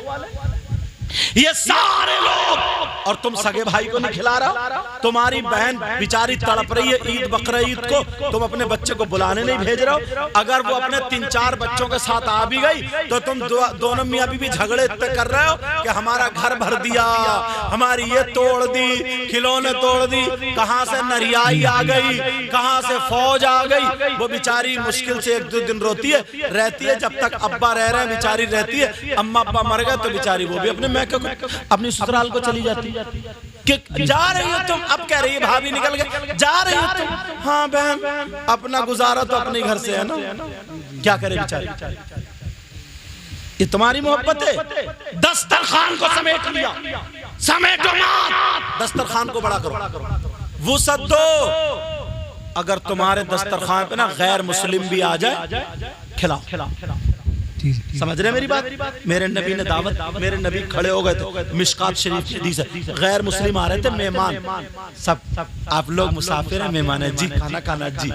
ये सारे लोग, और तुम सगे भाई को नहीं खिला रहा। तुम्हारी बहन बेचारी तड़प रही है ईद बकरा ईद को, तुम अपने बच्चे को बुलाने नहीं भेज रहे हो। अगर वो अपने 3-4 बच्चों के साथ आ भी गई तो तुम दोनों मियां बीवी झगड़े इतने कर रहे हो कि हमारा घर भर दिया, हमारी ये तोड़ दी, खिलौने तोड़ दी, कहां से नरियाई आ गई, कहां से फौज आ गई। वो बेचारी मुश्किल से 1-2 दिन रोती है, रहती है, जब तक अब्बा रह रहे हैं बेचारी रहती है। अम्मा अब्बा मर गए तो बेचारी वो भी अपने अपनी ससुराल को चली जाती। कि जा रही हो तुम, अब कह रही है भाभी निकल गए, जा रही हो तुम। हाँ बहन, अपना गुजारा तो अपने घर से है ना, क्या करे बेचारी। ये तुम्हारी मोहब्बत है। दस्तरखान को समेट लिया, समेटो मत, दस्तरखान को बड़ा करो, वो सद दो। अगर तुम्हारे दस्तरखान पे ना गैर मुस्लिम भी आ जाए, खिलाओ। समझ रहे मेरी बात? मेरे नबी ने दावत, मेरे नबी खड़े हो गए थे, मिशकात शरीफ की हदीस है, गैर मुस्लिम आ रहे थे, मेहमान सब, आप लोग मुसाफिर हैं, मेहमान है जी, खाना खाना जी।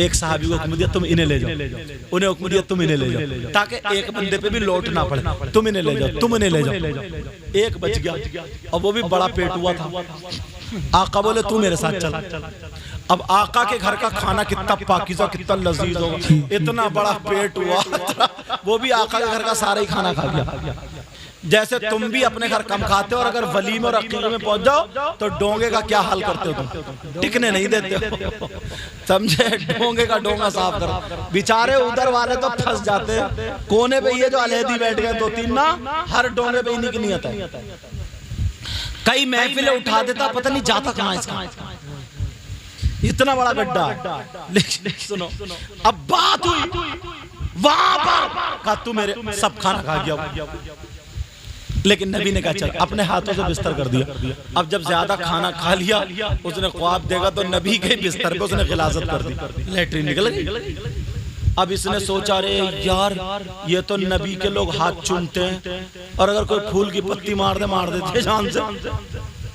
एक सहाबी को हुक्म दिया तुम इन्हें ले जाओ, उन्हें हुक्म दिया तुम इन्हें ले जाओ, ताकि एक बंदे पे भी लौट ना पड़े, तुम इन्हें ले जाओ, तुम इन्हें ले जाओ। एक बच गया और वो भी बड़ा पेट हुआ था। आका बोले तू मेरे साथ चल। अब आका के घर का खाना कितना पाकीज़ा, कितना लजीज होगा, इतना बड़ा पेट हुआ, वो भी आका के घर का सारा ही खाना खा गया। जैसे तुम भी अपने घर कम खाते हो और अगर वलीमे और अकीक़े में पहुंच जाओ तो डोंगे का क्या हाल करते हो तुम, टिकने नहीं देते हो, समझे? डोंगे का डोंगा साफ करो। बेचारे उधर वाले तो फंस जाते हैं, कोने पे ये जो अलहदी बैठ गए 2-3 ना, हर डोंगे पे इन्हीं की नहीं आता है। कई महफिलें उठा देता, पता नहीं जाता कहाँ इसका, इतना बड़ा गड्ढा। लेकिन सुनो, अब बात हुई वहां पर कहा तू मेरे सब खाना खा गया। लेकिन नबी ने कहा चल, अपने हाथों से बिस्तर कर दिया। अब जब ज्यादा खाना खा लिया, उसने ख्वाब देखा तो नबी के बिस्तर पे उसने गिलाजत कर दी, लेटरिन निकल गई। अब इसने सोचा रे यार ये तो नबी के लोग हाथ चूमते हैं, और अगर कोई फूल की पत्ती मार देते जान से,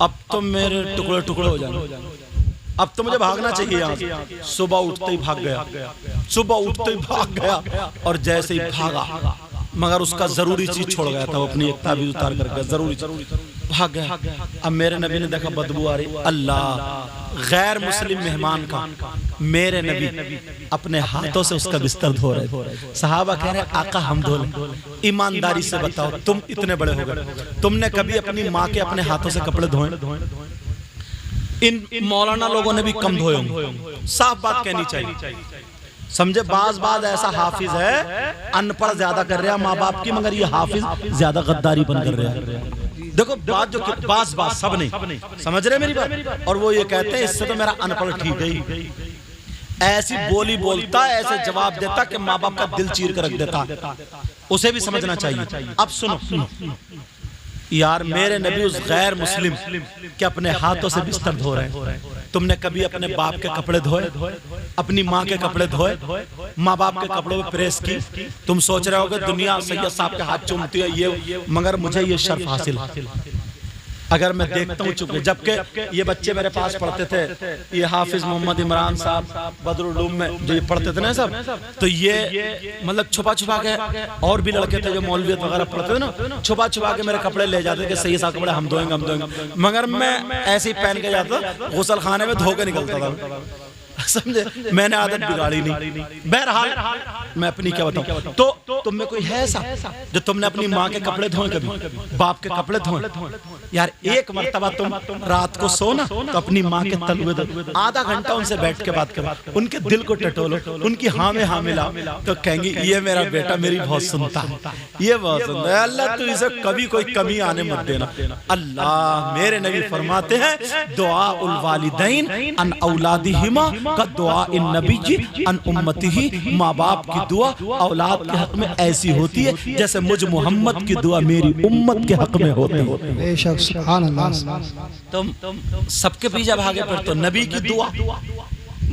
अब तो मेरे टुकड़े टुकड़े हो जाएंगे, अब तो मुझे भागना चाहिए यहाँ से। सुबह उठते ही भाग गया, और जैसे ही भागा, मगर उसका जरूरी चीज छोड़ गया था, वो अपनी एक ताबीज उतार करके जरूरी भाग गया। अब मेरे नबी ने देखा बदबू आ रही, अल्लाह, गैर मुस्लिम मेहमान का मेरे नबी अपने हाथों से उसका बिस्तर धो रहे। सहाबा कह रहे आका हम धो लें। ईमानदारी से बताओ, तुम इतने बड़े हो गए, तुमने कभी अपनी माँ के अपने हाथों से कपड़े धोए? इन मौलाना लोगों ने भी कम धोए होंगे, साफ बात कहनी चाहिए, समझे। बाज ऐसा हाफिज है, अनपढ़ ज्यादा कर रहा माँ बाप की, मगर ये हाफिज ज्यादा गद्दारी बन कर रहा है। देखो बात जो बाज सब नहीं समझ रहे मेरी बात, और वो ये कहते हैं इससे तो मेरा अनपढ़ ठीक है। ऐसी बोली बोलता, ऐसे जवाब देता कि माँ बाप का दिल चीर कर रख देता, उसे भी समझना चाहिए। अब सुनो यार, मेरे नबी उस गैर मुस्लिम के अपने हाथों से बिस्तर धो रहे हैं। तुमने कभी अपने बाप के कपड़े धोए? अपनी माँ के कपड़े धोए? माँ बाप के कपड़ों पे प्रेस की? तुम सोच रहे होगे दुनिया सैयद साहब के हाथ चूमती है ये, मगर मुझे ये शर्फ हासिल है। अगर मैं देखता हूँ चुके, जबकि ये बच्चे मेरे पास पढ़ते थे, ये हाफिज मोहम्मद इमरान साहब बदरुल उलूम में जो ये पढ़ते थे ना सब, तो ये मतलब छुपा के, और भी लड़के थे जो मौलवियत वगैरह पढ़ते थे ना, छुपा के मेरे कपड़े ले जाते कि सही साहब कपड़े हम धोएंगे, मगर मैं ऐसे ही पहन के जाता, गुसल खाने में धो के निकलता था, समझे। मैंने आदत बिगाड़ी नहीं। बहरहाल मैं अपनी क्या बताऊं, तो तुम में कोई है ऐसा जो तुमने अपनी माँ के कपड़े धोए, कभी बाप के कपड़े धोए? यार एक मर्तबा तुम रात को सो ना, तो अपनी माँ के तलवे दो, आधा घंटा उनसे बैठ के बात करो, उनके दिल को टटोलो, उनकी हाँ में हाँ मिलाओ, तो कहेंगे ये मेरा बेटा मेरी बहुत सुनता है, ये बहुत सुनता है। अल्लाह तू इसे कभी कोई कमी आने मत देना। अल्लाह, मेरे नबी फरमाते हैं दुआ उल वालिदैन अन औलादिहिमा का दुआ इन नबी जी अन उम्मती ही। माँ बाप की दुआ औलाद के हक में ऐसी होती है जैसे मुझ मोहम्मद की दुआ मेरी उम्मत के हक में होती है। बेशक सुभान अल्लाह। तुम सबके पीछे भागे पर तो नबी की दुआ,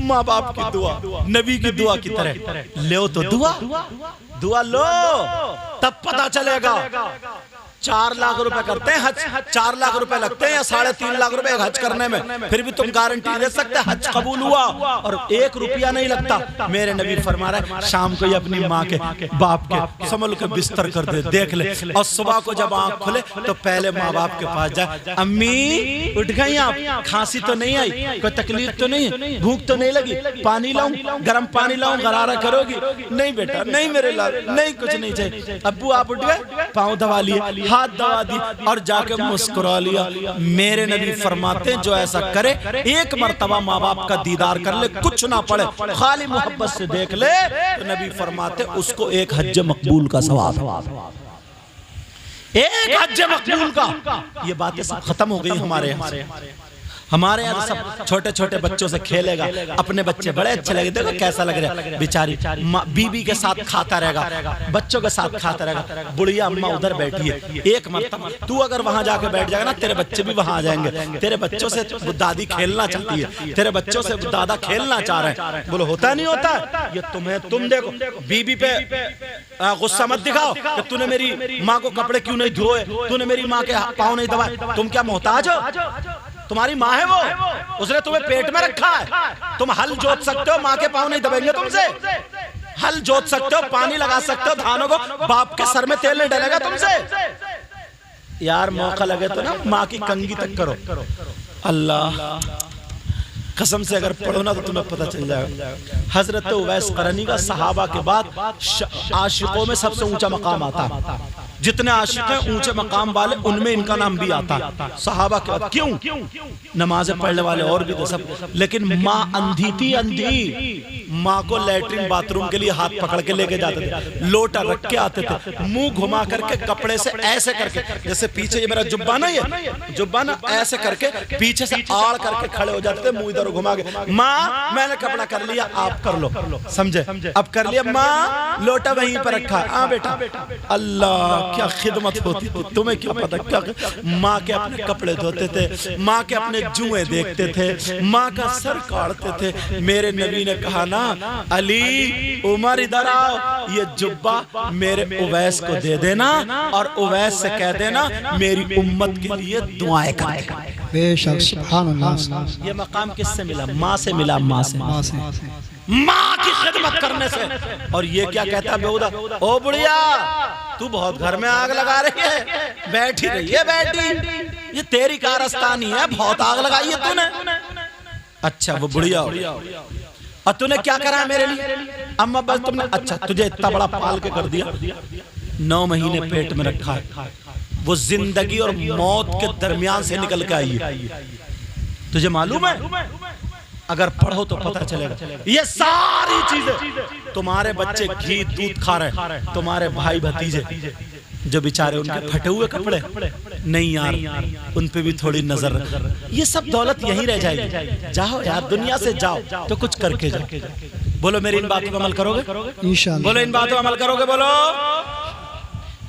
माँ बाप की दुआ, नबी की दुआ की तरह लो तो दुआ लो, तब पता चलेगा। 4 लाख रुपए करते हैं हज, 4 लाख रुपए लगते हैं या 3.5 लाख रुपए हज करने में, फिर भी तुम गारंटी दे सकते हज कबूल हुआ और 1 रुपया नहीं लगता। मेरे नबी फरमा रहे शाम को ही अपनी माँ के बाप के संभल के बिस्तर कर दे, देख ले, और सुबह को जब आंख खुले तो पहले माँ बाप के पास जाए, अम्मी उठ गई आप, खांसी तो नहीं आई, कोई तकलीफ तो नहीं, भूख तो नहीं लगी, पानी लाऊं, गर्म पानी लाऊं, गरारा करोगी? नहीं बेटा नहीं, मेरे लाल नहीं, कुछ नहीं चाहिए। अब्बू आप उठ गए, पाँव दबा लिए, हाथ दबा दी और जाके मुस्कुरा लिया। मेरे नबी फरमाते जो ऐसा करे, एक मर्तबा माँ बाप का दीदार कर ले, कुछ ना पड़े, खाली मोहब्बत से देख ले, तो नबी फरमाते उसको एक हज मकबूल का सवाब, एक हज मकबूल का। ये बातें सब खत्म हो गई हमारे यहाँ सब छोटे छोटे बच्चों से खेलेगा, अपने बच्चे बड़े अच्छे लगे, देखो कैसा लग रहा है, बेचारी बीबी के साथ खाता रहेगा, बच्चों के साथ खाता रहेगा, बुढ़िया अम्मा उधर बैठी है। एक मर्तबा तू अगर वहां जाके बैठ जाएगा ना, तेरे बच्चे भी वहां आ जाएंगे, तेरे बच्चों से दादी खेलना चाहती है, तेरे बच्चों से दादा खेलना चाह रहे हैं। बोलो होता नहीं होता? ये तुम देखो, बीबी पे गुस्सा मत दिखाओ कि तूने मेरी माँ को कपड़े क्यों नहीं धोए, तूने मेरी माँ के पाँव नहीं दबाए। तुम क्या मोहताज हो? तुम्हारी माँ है वो, उसने तुम्हें पेट में रखा है। तुम हल जोत सकते हो, माँ के पाँव नहीं दबेंगे तुमसे। हल जोत सकते हो, पानी लगा सकते हो धानों को, बाप के सर में तेल नहीं डलेगा तुमसे। यार मौका लगे तो ना माँ की कंघी तक करो। अल्लाह कसम से अगर पढ़ो ना तो तुम्हें पता चल जाएगा। हजरत उवैस करनी का सहाबा के बाद आशिकों में सबसे ऊंचा मकाम आता है। जितने आशिक हैं ऊंचे मकाम वाले उनमें इनका नाम भी आता है। सहाबा के बाद क्यों नमाजें पढ़ने वाले और भी थे सब, लेकिन माँ अंधी थी, अंधी। माँ को लैट्रिन बाथरूम के लिए हाथ पकड़ के लेके जाते थे, लोटा रख के आते थे, मुंह घुमा करके कपड़े से ऐसे करके, जैसे पीछे ये मेरा जुब्बा ना, ये जुब्बा ना ऐसे करके पीछे से आड़ करके खड़े हो जाते थे, मुंह इधर घुमा के। माँ मैंने कपड़ा कर लिया, आप कर लो, समझे? अब कर लिया, माँ लोटा वहीं पर रखा है, हाँ बेटा। अल्लाह क्या खिदमत होती थी, तुम्हें क्या पता क्या। माँ के अपने कपड़े धोते थे, माँ के अपने जुए देखते थे, माँ का सर काटते थे। मेरे नबी ने कहा ना, अली उमर इधर आओ, ये जुब्बा मेरे उवैस को दे देना और उवैस से कह देना मेरी उम्मत के लिए दुआएं करेगा। बेशक सुभान अल्लाह। ये मकाम किससे मिला? माँ से मिला, माँ से, माँ की खिदमत करने से। और ये क्या कहता है बेहुदा, ओ बुढ़िया तू बहुत घर में आग लगा रही है, बैठी रही है बैठी, ये तेरी कारस्तानी है, बहुत आग लगाई है तूने। अच्छा वो बुढ़िया और तूने क्या करा मेरे लिए? अम्मा बस तुमने, अच्छा तुझे इतना बड़ा पाल के कर दिया, 9 महीने पेट में रखा है, वो जिंदगी और मौत के दरमियान से निकल के आई है। तुझे मालूम है? अगर पढ़ो तो पता चलेगा। ये सारी चीजें तुम्हारे बच्चे घी दूध खा रहे, तुम्हारे भाई भतीजे जो बेचारे उनके फटे हुए कपड़े, नहीं यार उन पे भी थोड़ी नजर। ये सब दौलत यहीं रह जाएगी। जाओ यार दुनिया से जाओ तो कुछ करके जाओ। बोलो मेरी इन बातों पर अमल करोगे? इंशाअल्लाह। बोलो इन बातों पर अमल करोगे? बोलो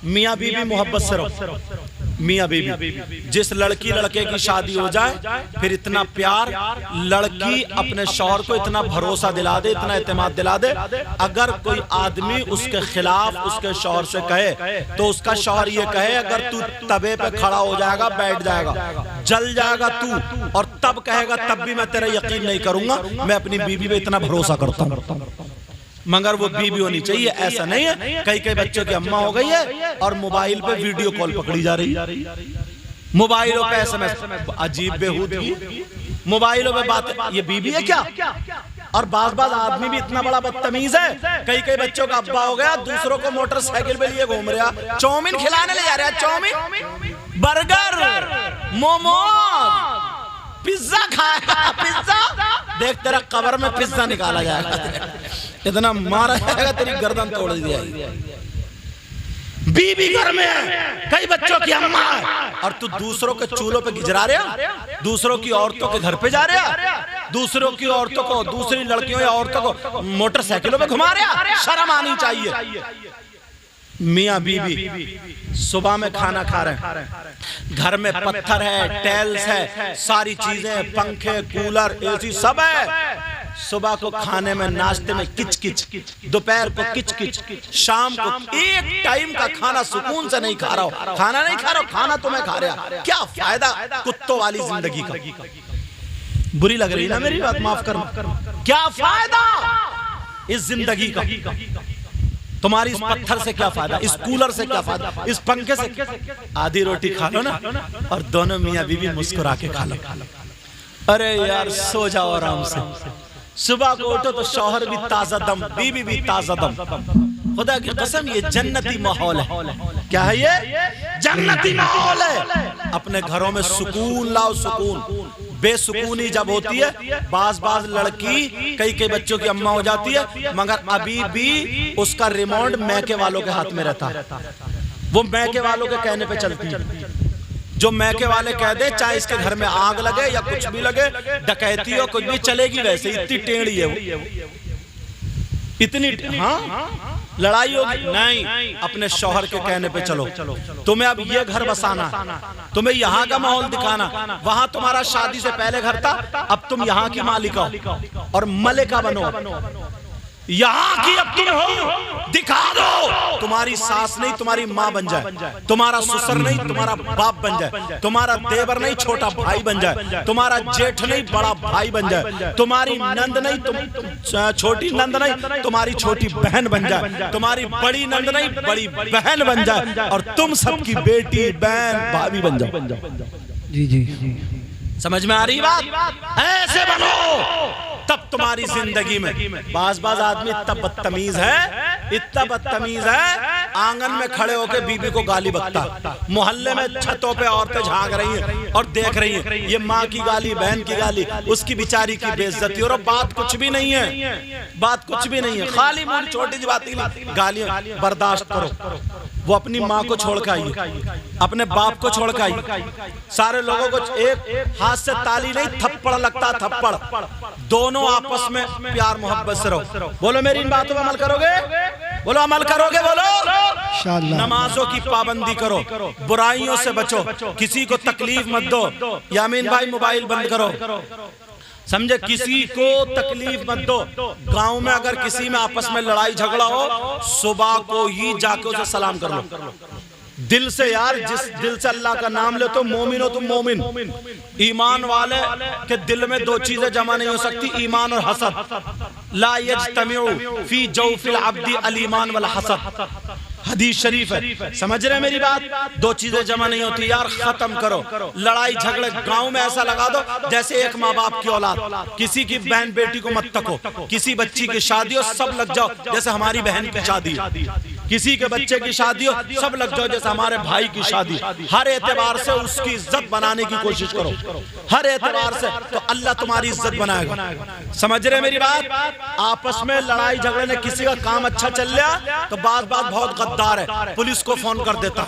मियाँ बीवी मोहब्बत से रहो। मियाँ बीवी, जिस लड़की लड़के की शादी हो जाए फिर इतना प्यार, लड़की अपने शौहर को इतना भरोसा दिला दे, इतना एतमाद दिला दे, अगर कोई आदमी उसके खिलाफ उसके शौहर से कहे तो उसका शौहर ये कहे, अगर तू तबे पे खड़ा हो जाएगा, बैठ जाएगा, जल जाएगा तू, और तब कहेगा तब भी मैं तेरा यकीन नहीं करूंगा, मैं अपनी बीवी पे इतना भरोसा करता हूँ। मगर वो बीवी होनी चाहिए। ऐसा नहीं है कई बच्चों की अम्मा हो गई है और मोबाइल पे वीडियो कॉल पकड़ी जा रही है, मोबाइलों पे SMS, अजीब बेहूदगी, मोबाइलों पे बात। ये बीवी है क्या? और बाज आदमी भी इतना बड़ा बदतमीज है, कई बच्चों का अब्बा हो गया, दूसरों को मोटरसाइकिल पे लिए घूम रहा, चाउमीन खिलाने ले जा रहा है, चाउमीन, बर्गर, मोमोज, पिज्जा खाएगा, पिज्जा देख तेरा कब्र में पिज्जा निकाला जाएगा, इतना मारा जाएगा तेरी गर्दन तोड़ दी जाएगी। बीबी घर में है, कई बच्चों की अम्मा है, और तू दूसरों के चूल्हों पे गिजरा रहा, दूसरों की औरतों के घर पे जा रहा, दूसरों की औरतों को, दूसरी लड़कियों या औरतों को मोटरसाइकिलों पे घुमा रहा। शर्म आनी चाहिए। मियाँ बीबी सुबह में खाना खा रहे हैं, घर में पत्थर है, टाइल्स है, सारी चीजें, पंखे, कूलर, एसी सब है। सुबह को खाने में, नाश्ते में किच किच, दोपहर को किच किच, शाम को एक टाइम का खाना सुकून से नहीं खा रहा हो, खाना नहीं खा रहा हो, खाना तुम्हें खा रहा। क्या फायदा कुत्तों वाली जिंदगी का? बुरी लग रही ना मेरी बात, माफ करना। क्या फायदा इस जिंदगी का? तुम्हारी इस पत्थर से क्या फायदा, इस कूलर से क्या फायदा, इस पंखे से? आधी रोटी खा लो ना और दोनों मियाँ बीवी मुस्कुरा के खा लो। अरे यार सो जाओ आराम से, सुबह को उठो तो शौहर भी ताजा दम, बीवी भी ताजा दम। खुदा की कसम ये जन्नती माहौल है। क्या है ये? जन्नती माहौल है। अपने घरों में सुकून लाओ, सुकून। बेसुकूनी जब होती है, बाज लड़की कई बच्चों की अम्मा हो जाती है, मगर अभी भी उसका रिमोट मैके वालों के हाथ में रहता है, वो मैके वालों के कहने पे चलती है। जो मैके वाले कह दे, चाहे इसके घर में आग लगे या कुछ भी लगे, डकैती हो कुछ भी, चलेगी वैसे। इतनी टेढ़ी है वो, इतनी, हाँ लड़ाई होगी नहीं, अपने शौहर के कहने पे चलो। तुम्हें अब ये घर बसाना, तुम्हें यहाँ का माहौल दिखाना, वहां तुम्हारा शादी से पहले घर था, अब तुम यहाँ की मालिका और मलिका बनो, यहाँ की अब तुम हो, दिखा दो। तुम्हारी सास नहीं तुम्हारी माँ बन जाए, तुम्हारा ससुर नहीं तुम्हारा बाप बन जाए, तुम्हारा देवर नहीं छोटा भाई बन जाए, तुम्हारा जेठ नहीं बड़ा भाई बन जाए, तुम्हारी नंद नहीं तुम छोटी नंद नहीं तुम्हारी छोटी बहन बन जाए, तुम्हारी बड़ी नंद नहीं बड़ी बहन बन जाए, और तुम सबकी बेटी बहन भाभी बन जाओ। जी जी, समझ में आ रही बात? ऐसे बनो तब तुम्हारी जिंदगी में। बाज आदमी इतना बदतमीज है, इतना बदतमीज है आंगन में खड़े होकर बीबी को गाली बकता, मोहल्ले में छतों पे औरतें झांक रही हैं और देख रही हैं, ये माँ की गाली, बहन की गाली, उसकी बेचारी की बेइज्जती, और बात कुछ भी नहीं है, बात कुछ भी नहीं है, खाली मुझे छोटी सी बात गालियां बर्दाश्त करो। वो अपनी माँ को छोड़ के आई, अपने बाप को छोड़ के आई, सारे लोगों को एक हाथ से ताली नहीं थप्पड़ लगता, थप्पड़। दोनों आपस में प्यार मोहब्बत से रहो। बोलो मेरी इन बातों पर अमल करोगे? बोलो अमल करोगे? बोलो नमाजों की पाबंदी करो, बुराइयों से बचो, किसी को तकलीफ मत दो। यामीन भाई मोबाइल बंद करो, समझे, किसी को तकलीफ मत दो। गांव में अगर किसी में आपस में लड़ाई झगड़ा हो, सुबह को ही जाके उसे सलाम कर लो दिल से। यार जिस दिल से अल्लाह का नाम ले तो मोमिन हो तुम, मोमिन। ईमान वाले के दिल में दो चीजें जमा नहीं हो सकती, ईमान और हसद। ला यज्तमिउ फी जौफिल अब्दी अल ईमान वल हसद, हदीस शरीफ है। समझ रहे मेरी बात? दो चीजें जमा नहीं होती। यार खत्म करो लड़ाई झगड़े। गांव में ऐसा लगा दो जैसे एक माँ बाप की औलाद, किसी की बहन बेटी को मत तको, किसी बच्ची की शादी हो सब लग जाओ जैसे हमारी बहन की शादी, किसी के बच्चे की शादी हो सब लग जाओ जैसे हमारे भाई की शादी। हर एतबार से उसकी इज्जत बनाने की कोशिश करो, हर एतबार से, तो अल्लाह तुम्हारी इज्जत बनाएगा। समझ रहे मेरी बात? आपस में लड़ाई झगड़े ने किसी का काम अच्छा चल रहा तो बात बहुत गद्दार है, पुलिस को फोन कर देता,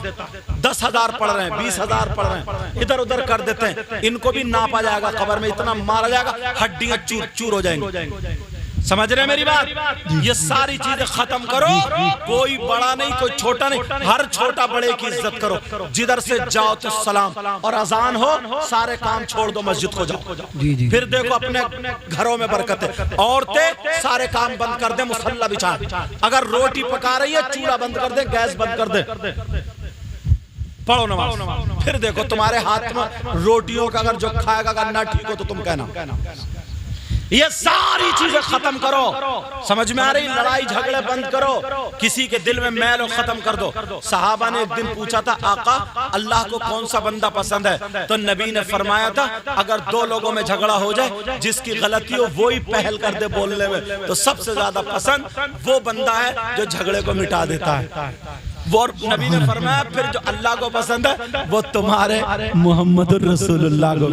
10,000 पढ़ रहे हैं, 20,000 पढ़ रहे हैं, इधर उधर कर देते हैं। इनको भी नापा जाएगा, कब्र में इतना मारा जाएगा, हड्डियां चूर चूर हो जाएंगी। समझ रहे मेरी बात? ये सारी चीजें खत्म करो। कोई बड़ा नहीं, कोई छोटा नहीं, हर छोटा बड़े की इज्जत करो। जिधर से जाओ तो सलाम, और अजान हो सारे काम छोड़ दो, मस्जिद को जाओ। फिर देखो अपने घरों में बरकत है। औरतें सारे काम बंद कर दे, मुसल्ला बिछा, अगर रोटी पका रही है चूल्हा बंद कर दे, गैस बंद कर दे, पढ़ो नमाज। फिर देखो तुम्हारे हाथ में रोटियों का अगर जो खाएगा अगर ना ठीक हो तो तुम कहना। ये सारी चीजें खत्म करो। समझ में आ रही? लड़ाई झगड़े बंद करो, किसी के दिल में मैल खत्म कर दो। सहाबा ने एक दिन पूछा था, आका अल्लाह को कौन सा बंदा पसंद है? तो नबी ने फरमाया था, अगर दो लोगों में झगड़ा हो जाए, जिसकी गलती हो वो ही पहल कर दे बोलने में, तो सबसे ज्यादा पसंद वो बंदा है जो झगड़े को मिटा देता है। वो नबी ने फरमाया फिर जो अल्लाह को पसंद है वो तुम्हारे मोहम्मद रसूलुल्लाह को।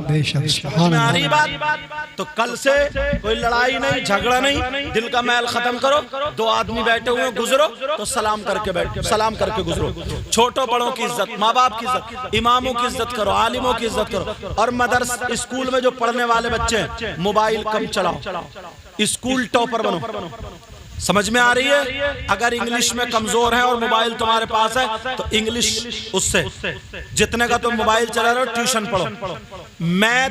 बेशक हमारी बात। तो कल से कोई लड़ाई नहीं, झगड़ा नहीं, दिल का मैल खत्म करो। दो आदमी बैठे हुए गुजरो तो सलाम करके बैठो, सलाम करके गुजरो। छोटों बड़ों की इज्जत, माँ बाप की इज्जत, इमामों की इज्जत करो, आलिमों की इज्जत करो। और मदरसा स्कूल में जो पढ़ने वाले बच्चे हैं, मोबाइल कम चलाओ, स्कूल टॉपर बनो। समझ में आ रही है? अगर इंग्लिश में कमजोर है और मोबाइल तुम्हारे पास है तो इंग्लिश उससे जितने का तुम मोबाइल चला रहे हो ट्यूशन पढ़ो, मैथ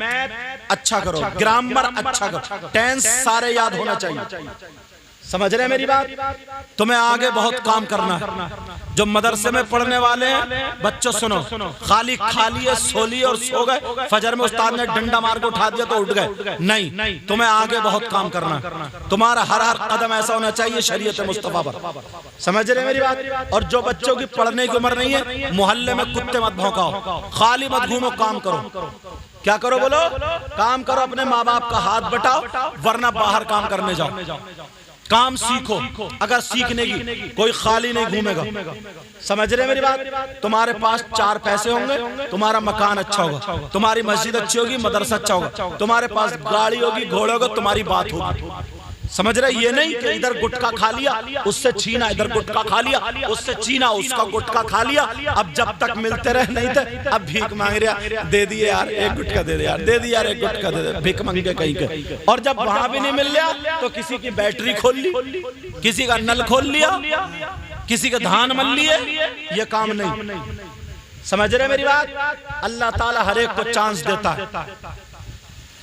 अच्छा करो, ग्रामर अच्छा करो, टेंस सारे याद होना चाहिए। समझ रहे मेरी बात? तुम्हें आगे बहुत काम करना है। जो मदरसे में पढ़ने वाले हैं बच्चों सुनो, खाली है, सो लिए और सो गए, फजर में उस्ताद ने डंडा मार के उठा दिया तो उठ गए, नहीं, तुम्हें आगे बहुत काम करना है। तुम्हारा हर कदम ऐसा होना चाहिए शरीयत मुस्तफा पर। समझ रहे मेरी बात? और जो बच्चों की पढ़ने की उम्र नहीं है, मोहल्ले में कुत्ते मत भौंकाओ, खाली मत घूमो, काम करो। क्या करो बोलो? काम करो, अपने माँ बाप का हाथ बटाओ, वरना बाहर काम करने जाओ। काम सीखो, अगर सीखने की कोई खाली नहीं घूमेगा। समझ रहे मेरी बात? तुम्हारे पास 4 पैसे होंगे, तुम्हारा मकान अच्छा होगा, तुम्हारी मस्जिद अच्छी होगी, मदरसा अच्छा होगा, तुम्हारे पास गाड़ी होगी, घोड़े होगा, तुम्हारी बात होगी। समझ रहे? ये नहीं कि इधर गुटखा खा लिया उससे छीना, इधर गुटखा खा लिया उससे छीना, उसका गुटखा खा लिया, अब जब तक मिलते रहे नहीं थे, अब भीख मांग रहा, दे दिए यार एक गुटखा दे दे यार, दे दिए यार एक गुटखा दे दे, भीख मांग के कहीं के। और जब वहां भी नहीं मिल रहा तो किसी की बैटरी खोल ली, किसी का नल खोल लिया, किसी के धान मल लिए, ये काम नहीं। समझ रहे मेरी बात? अल्लाह ताला हर एक को चांस देता है।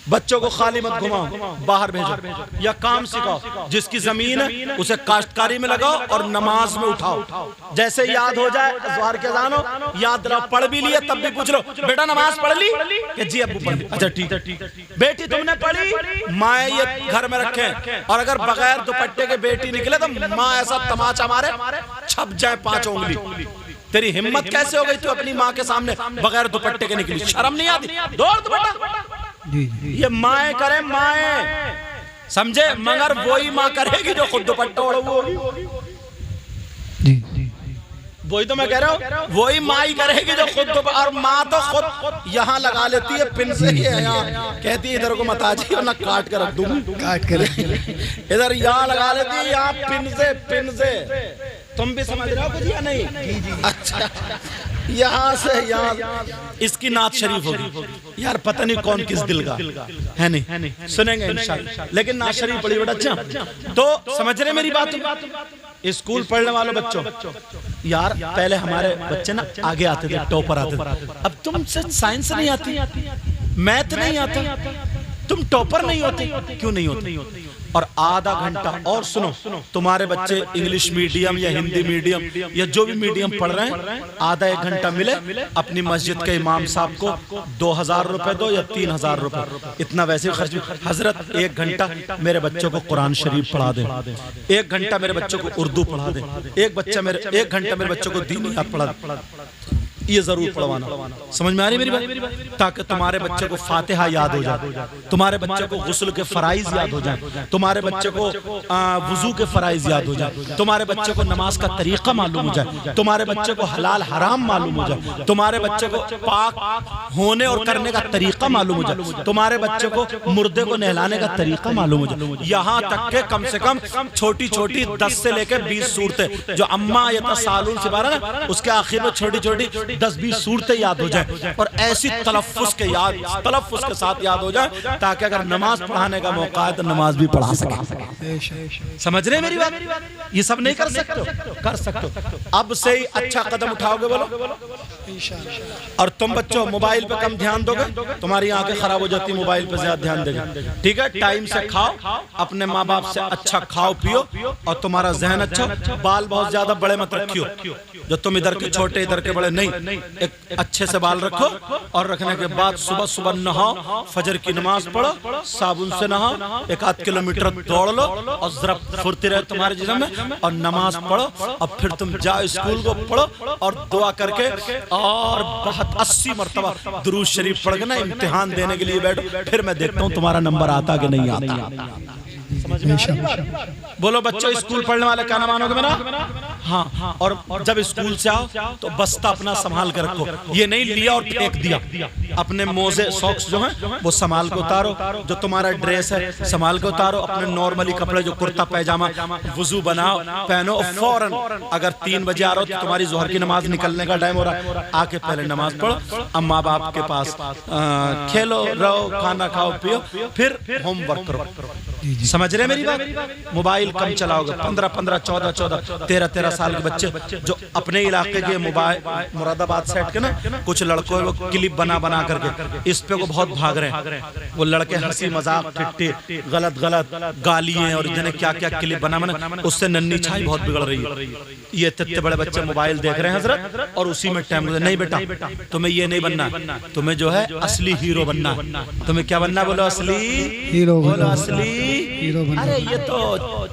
बच्चों को खाली मत घुमाओ, बाहर भेजो या काम सिखाओ। जिसकी जमीन है उसे काश्तकारी में लगाओ और नमाज में उठाओ। जैसे याद हो जाए ज़ोहर के अज़ान हो, याद दिलाओ, पढ़ भी लिए तब भी पूछ लो, बेटा नमाज पढ़ ली? कि जी अब्बू पढ़ ली। अच्छा ठीक। बेटी तुमने पढ़ी? माँ ये घर में रखे, और अगर बगैर दुपट्टे के बेटी निकले तो माँ ऐसा तमाचा मारे छप जाए 5 उंगली। तेरी हिम्मत कैसे हो गई तू अपनी माँ के सामने बगैर दुपट्टे के निकली? शर्म नहीं आती? दौड़ दुपट्टा। ये माएँ करें, माएँ समझे, मगर वही माँ करेगी जो खुद दुपट्टा ओढ़े हुए होगी। वही तो मैं कह रहा हूँ, वही माई करेगी जो खुद तो, और माँ तो खुद यहाँ लगा लेती है पिन से ही है, यहाँ कहती है इधर को मत आ जाइए वरना काट कर रख दूंगी, काट कर इधर यहाँ लगा लेती है, यहाँ पिन से। तुम भी समझ रहे हो कुछ या नहीं? अच्छा, यहाँ से यहाँ इसकी नात शरीफ होगी यार, पता नहीं कौन किस दिल का है, नहीं सुनेंगे इंशाल्लाह, लेकिन नात शरीफ बड़ी बड़ा अच्छा। तो समझ रहे मेरी बात? स्कूल पढ़ने वालों बच्चों, यार पहले हमारे बच्चे ना आगे आते थे, टॉपर आते थे। अब तुमसे साइंस नहीं आती, मैथ नहीं आता, तुम टॉपर नहीं होते, क्यों नहीं होते? और आधा घंटा और सुनो, तुम्हारे बच्चे इंग्लिश मीडियम या हिंदी मीडियम या जो भी मीडियम पढ़ रहे हैं, आधा 1 घंटा मिले अपनी मस्जिद के इमाम साहब को 2000 रुपए दो या 3000 रुपए, इतना वैसे खर्च। हजरत 1 घंटा मेरे बच्चों को कुरान शरीफ पढ़ा दे, 1 घंटा मेरे बच्चों को उर्दू पढ़ा दे, 1 घंटा मेरे बच्चों को दीन पढ़ा, ये जरूर पढ़वाना। समझ में आ रही मेरी बात? ताकि तुम्हारे बच्चे को फातिहा याद हो जाए, तुम्हारे बच्चे को गुस्ल के फराइज याद हो जाए, तुम्हारे बच्चे को वुजू के फराइज याद हो जाए, तुम्हारे बच्चे को नमाज का तरीका मालूम हो जाए, तुम्हारे बच्चे को हलाल हराम मालूम हो जाए, तुम्हारे बच्चे को पाक होने और करने का तरीका मालूम हो जाए, तुम्हारे बच्चे को मुर्दे को नहलाने का तरीका मालूम हो जाए। यहाँ तक के कम से कम छोटी छोटी 10 से लेकर 20 सूरतें जो अम्मा यतसालून से बारा ना, उसके आखिर में छोटी छोटी 10-20 सूरतें याद हो जाए, और ऐसी तलफ्फुज़ के साथ याद हो जाए ताकि अगर नमाज पढ़ाने का मौका है तो नमाज भी पढ़ा सके। समझ रहे मेरी बात? ये सब नहीं कर सकते हो? कर सकते हो। अब से ही अच्छा कदम उठाओगे बोलो। और तुम बच्चों मोबाइल पे कम ध्यान दोगे, तुम्हारी आंखें खराब हो जाती, मोबाइल पे ज्यादा ध्यान देगे। ठीक है, टाइम से खाओ, अपने माँ बाप से अच्छा खाओ पियो, और तुम्हारा जहन अच्छा। बाल बहुत ज्यादा बड़े मत रखियो, जो तुम इधर के छोटे इधर के बड़े नहीं, एक अच्छे से बाल रखो, और रखने के बाद सुबह सुबह नहाओ, फजर की नमाज पढ़ो, साबुन से नहाओ, 1-8 किलोमीटर दौड़ लो, और जरा फुर्ती रहे तुम्हारे जिस्म में, और नमाज पढ़ो, और फिर तुम जाओ स्कूल को पढ़ो, और दुआ करके और 80 मरतबा दुरूद शरीफ पढ़ के ना इम्तिहान देने के लिए बैठो, फिर मैं देखता हूँ तुम्हारा नंबर आता कि नहीं आता। समझ में बोलो बच्चों, स्कूल पढ़ने वाले क्या ना मानोगे मेरा? हाँ, और जब स्कूल से आओ तो बस्ता अपना संभाल कर रखो, ये नहीं लिया और फेंक दिया। अपने मोजे सॉक्स जो हैं वो संभाल के उतारो, जो तुम्हारा ड्रेस है संभाल के उतारो, अपने नॉर्मली कपड़े जो कुर्ता पैजामा वुजू बनाओ पहनो, और फौरन अगर 3 बजे आ रहे हो तो तुम्हारी जोहर की नमाज निकलने का टाइम हो रहा है, आके पहले नमाज पढ़ो, अब माँ बाप के पास खेलो रहो, खाना खाओ पियो, फिर होमवर्क करो। समझ रहे मेरी बात? मोबाइल कम चलाओगे। 15-15, 14-14, 13-13 साल के बच्चे जो अपने इलाके के मोबाइल मुरादाबाद साइड के ना कुछ लड़कों वो क्लिप बना करके इस पे को बहुत भाग रहे हैं। वो लड़के हंसी मजाक ठिट्ठी गलत गालियां और जिन्हें क्या क्या क्लिप बना, उससे नन्ही छाई बहुत बिगड़ रही है। ये इतने बड़े बच्चे मोबाइल देख रहे हैं हजरत, और उसी में टाइम नहीं बेटा तुम्हें ये नहीं बनना, तुम्हें जो है असली हीरो बनना। तुम्हें क्या बनना? बोलो असली हीरो, बोलो असली हीरो। अरे ये तो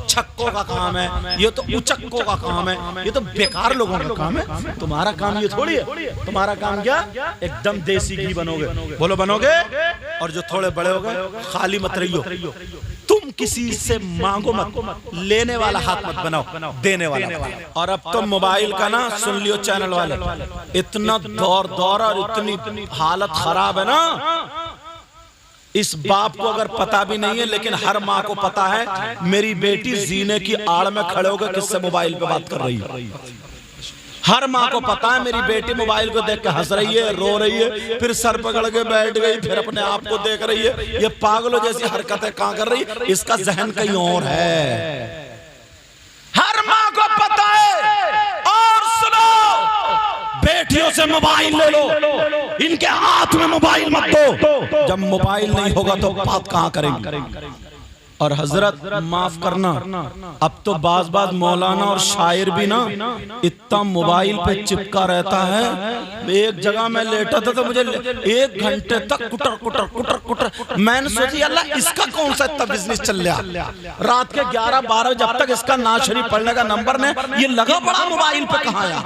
छक्कों का काम है, ये तो उचक्कों का काम है, ये तो बेकार लोगों का काम है। तुम्हारा काम ये थोड़ी है, तुम्हारा काम क्या? एकदम देसी घी बनोगे। बोलो बनोगे। और जो थोड़े बड़े हो गए खाली मत रहियो, तुम किसी से मांगो मत, लेने वाला हाथ मत बनाओ, देने वाला। और अब तो मोबाइल का ना सुन लियो चैनल वाले, इतना दौर और इतनी हालत खराब है ना, इस बाप को अगर पता भी नहीं है, लेकिन हर माँ को पता है मेरी बेटी जीने की आड़ में खड़े होकर किससे मोबाइल पे बात कर रही है। हर माँ को पता है मेरी बेटी मोबाइल को देख के हंस रही है, रो रही है, फिर सर पकड़ के बैठ गई, फिर अपने आप को देख रही है, ये पागलों जैसी हरकतें कहाँ कर रही है, इसका जहन कहीं और है। हर माँ को पता है। और सुनो, बेटियों से मोबाइल ले लो, इनके हाथ में मोबाइल मत दो। जब मोबाइल नहीं होगा तो बात कहाँ करेंगे? और हजरत माफ करना, अब तो बाज मौलाना और शायर भी ना इतना मोबाइल पे चिपका रहता है। एक जगह मैं लेटा था तो मुझे 1 घंटे तक कुटर कुटर कुटर कुटर, मैंने सोची अल्लाह इसका कौन सा इतना बिजनेस चल रहा। रात के 11-12 जब तक इसका नाज शरीफ पढ़ने का नंबर नहीं, ये लगा बड़ा मोबाइल पे कहाँ आया।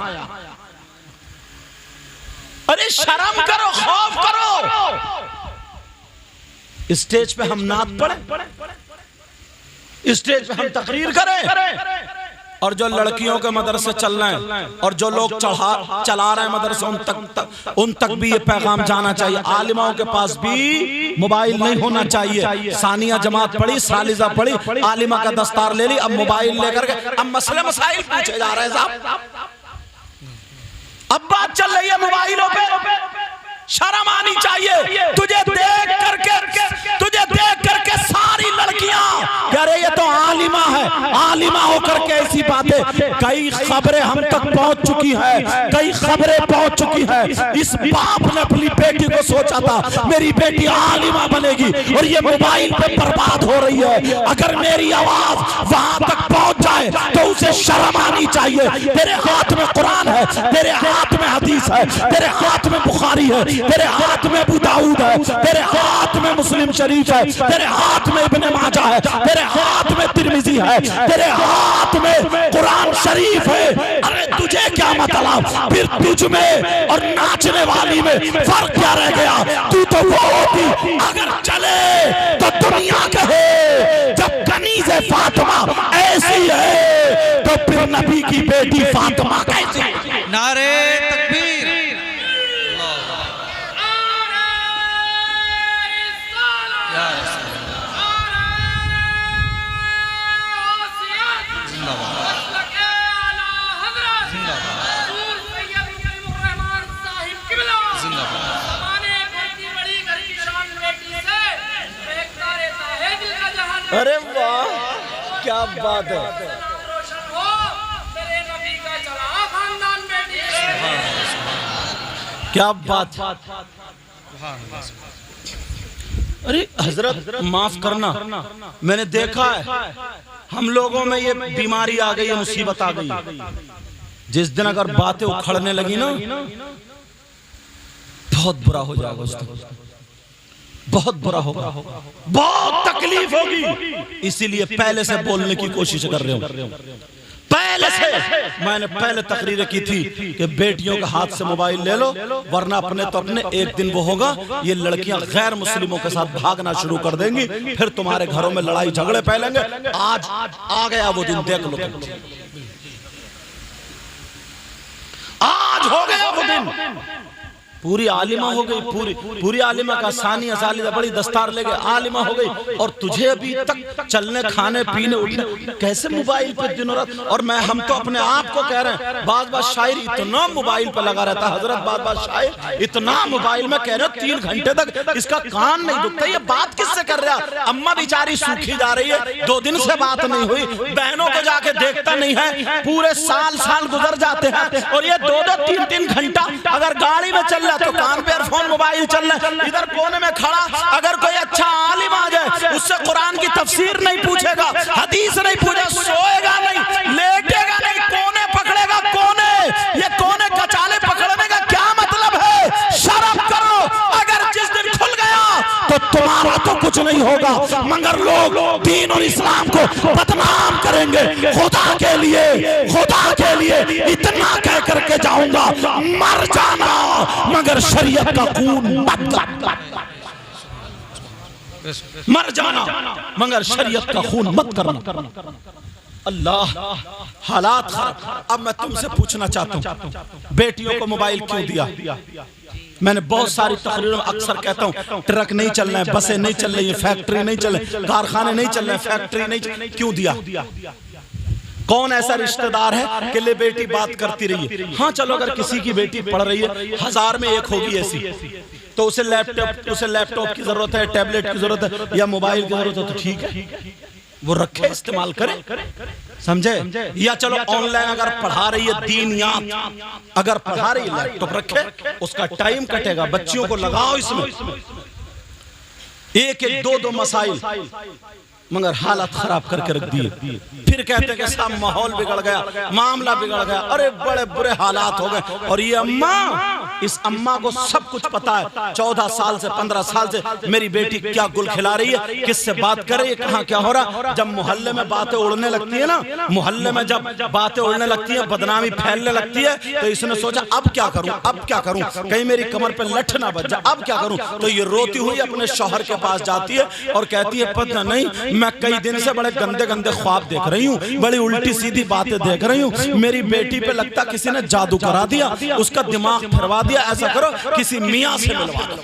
अरे शर्म करो, खौफ करो। स्टेज पे हम नात पढ़े, स्टेज पे हम तकरीर करें, और जो लड़कियों के मदरसे चल रहे हैं और जो लोग चला रहे हैं मदरसे उन तक भी ये पैगाम जाना चाहिए। आलिमाओं के पास भी मोबाइल नहीं होना चाहिए। सानिया जमात पढ़ी, सालिजा पढ़ी, आलिमा का दस्तार ले ली, अब मोबाइल लेकर के अब मसले मसाइल पूछे जा रहे हैं साहब। अब बात चल रही है मोबाइलों पे, शर्म आनी चाहिए। तुझे देख करके सारी लड़कियां कह रही ये तो आलिमा है, आलिमा होकर के ऐसी बातें। कई खबरें हम तक पहुंच चुकी है, कई खबरें पहुंच चुकी है। इस बाप ने अपनी बेटी को सोचा था मेरी बेटी आलिमा बनेगी और ये मोबाइल पे बर्बाद हो रही है। अगर मेरी आवाज वहां तक पहुंच जाए तो उसे शर्म आनी चाहिए। तेरे हाथ में कुरान है, तेरे हाथ में हदीस है, तेरे हाथ में बुखारी है, तेरे हाथ में अबू दाऊद है, तेरे हाथ में मुस्लिम शरीफ है, तेरे हाथ में इब्ने माजा है, तेरे हाथ में तिरमिजी है, तेरे हाथ में कुरान शरीफ है। अरे तुझे क्या मतलब? फिर तुझ में और नाचने वाली में फर्क क्या रह गया? तू तो वो होती अगर चले तो दुनिया कहे जब कनीज़े फातिमा ऐसी है तो फिर नबी की बेटी फातिमा कैसी? नारे तकबीर। अरे वाह क्या बात है। क्या बात। अरे हजरत माफ करना, मैंने देखा है हम लोगों में ये बीमारी आ गई है, मुसीबत आ गई। जिस दिन अगर बातें उखड़ने लगी ना बहुत बुरा हो जाएगा उस दिन, बहुत बुरा होगा, बहुत तकलीफ होगी। इसीलिए पहले से बोलने की कोशिश कर रहे हूं। पहले से मैंने पहले तकरीर की थी कि बेटियों के हाथ से मोबाइल ले लो वरना अपने तो अपने एक दिन वो होगा ये लड़कियां गैर मुस्लिमों के साथ भागना शुरू कर देंगी, फिर तुम्हारे घरों में लड़ाई झगड़े फैलेंगे। आज आ गया वो दिन, देख लो तुम। आज हो गया वो दिन। पूरी आलिमा हो गई, पूरी आलिमा का सानिया सालिदा बड़ी दस्तार ले गए, आलिमा हो गई। और तुझे अभी तक चलने खाने पीने उठने कैसे मोबाइल पे दिनों रात। और हम तो अपने आप को कह रहे हैं बात शायर इतना मोबाइल पे लगा रहता है। हजरत बात शायर इतना मोबाइल में कह रहे हो 3 घंटे तक इसका कान नहीं दुखता। ये बात किससे कर रहा है? अम्मा बेचारी सूखी जा रही है, 2 दिन से बात नहीं हुई, बहनों को जाके देखता नहीं है, पूरे साल गुजर जाते हैं और ये 2-2 3-3 घंटा अगर गाड़ी में चल तो कान पे एयरफोन मोबाइल चल रहा है। इधर कोने में खड़ा अगर कोई अच्छा आलिम आ जाए उससे कुरान की तफसीर नहीं पूछेगा, हदीस नहीं पूछेगा, सोएगा नहीं, लेटेगा नहीं, कोने पकड़ेगा कोने। ये कोने कचाले पकड़ने का क्या मतलब है? शर्म करो। अगर जिस दिन खुल गया तो तुम्हारा तो कुछ नहीं होगा मगर लोग दीन और इस्लाम को बदनाम करेंगे। खुदा के लिए इतना कह करके जाऊंगा, मर जाना मगर शरीयत का खून मत करना। मर जाना मगर शरीयत का खून मत करना। अल्लाह हालात खराब। अब मैं तुमसे पूछना चाहता हूं बेटियों को मोबाइल क्यों दिया? मैंने बहुत सारी तकरीरों में अक्सर कहता हूं ट्रक नहीं चल रहे हैं, बसें नहीं चल रही है, फैक्ट्री नहीं चल रही, कारखाने नहीं चल रहे, फैक्ट्री नहीं चल रही, क्यों दिया? कौन ऐसा रिश्तेदार है कि ले बेटी बात करती रही है? हाँ चलो अगर किसी की बेटी पढ़ रही है 1000 में 1 होगी ऐसी, तो उसे लैपटॉप की जरूरत है, टैबलेट की जरूरत है या मोबाइल की जरूरत है तो ठीक है वो रखे, इस्तेमाल करे, समझे? या चलो ऑनलाइन अगर पढ़ा रही है दीनियात, अगर पढ़ा रही है लैपटॉप रखे, उसका टाइम कटेगा, बच्चियों को लगाओ इसमें। 1-1 2-2 मसाइल मगर हालत खराब करके रख दिए। फिर कहते कि साहब माहौल बिगड़ गया, मामला बिगड़ गया। अरे बड़े बुरे हालात हो गए। और ये अम्मा इस अम्मा को सब कुछ पता है। 14 साल से 15 साल से मेरी बेटी क्या गुल खिला रही है, किससे बात कर रही है, कहाँ क्या हो रहा। जब मोहल्ले में बातें उड़ने लगती है ना, मोहल्ले में जब बातें उड़ने लगती है, बदनामी फैलने लगती है, तो इसने सोचा अब क्या करूं, अब क्या करूं, कहीं मेरी कमर पे लठ ना बच जाए, अब क्या करूं। तो ये रोती हुई अपने शौहर के पास जाती है और कहती है पता नहीं, मैं कई दिन से बड़े गंदे गंदे ख्वाब देख रही हूँ, बड़ी उल्टी सीधी बातें देख रही हूँ, मेरी बेटी पे लगता किसी ने जादू करा दिया, उसका दिमाग फिरवा दिया, ऐसा करो किसी मियाँ से मिलवा दो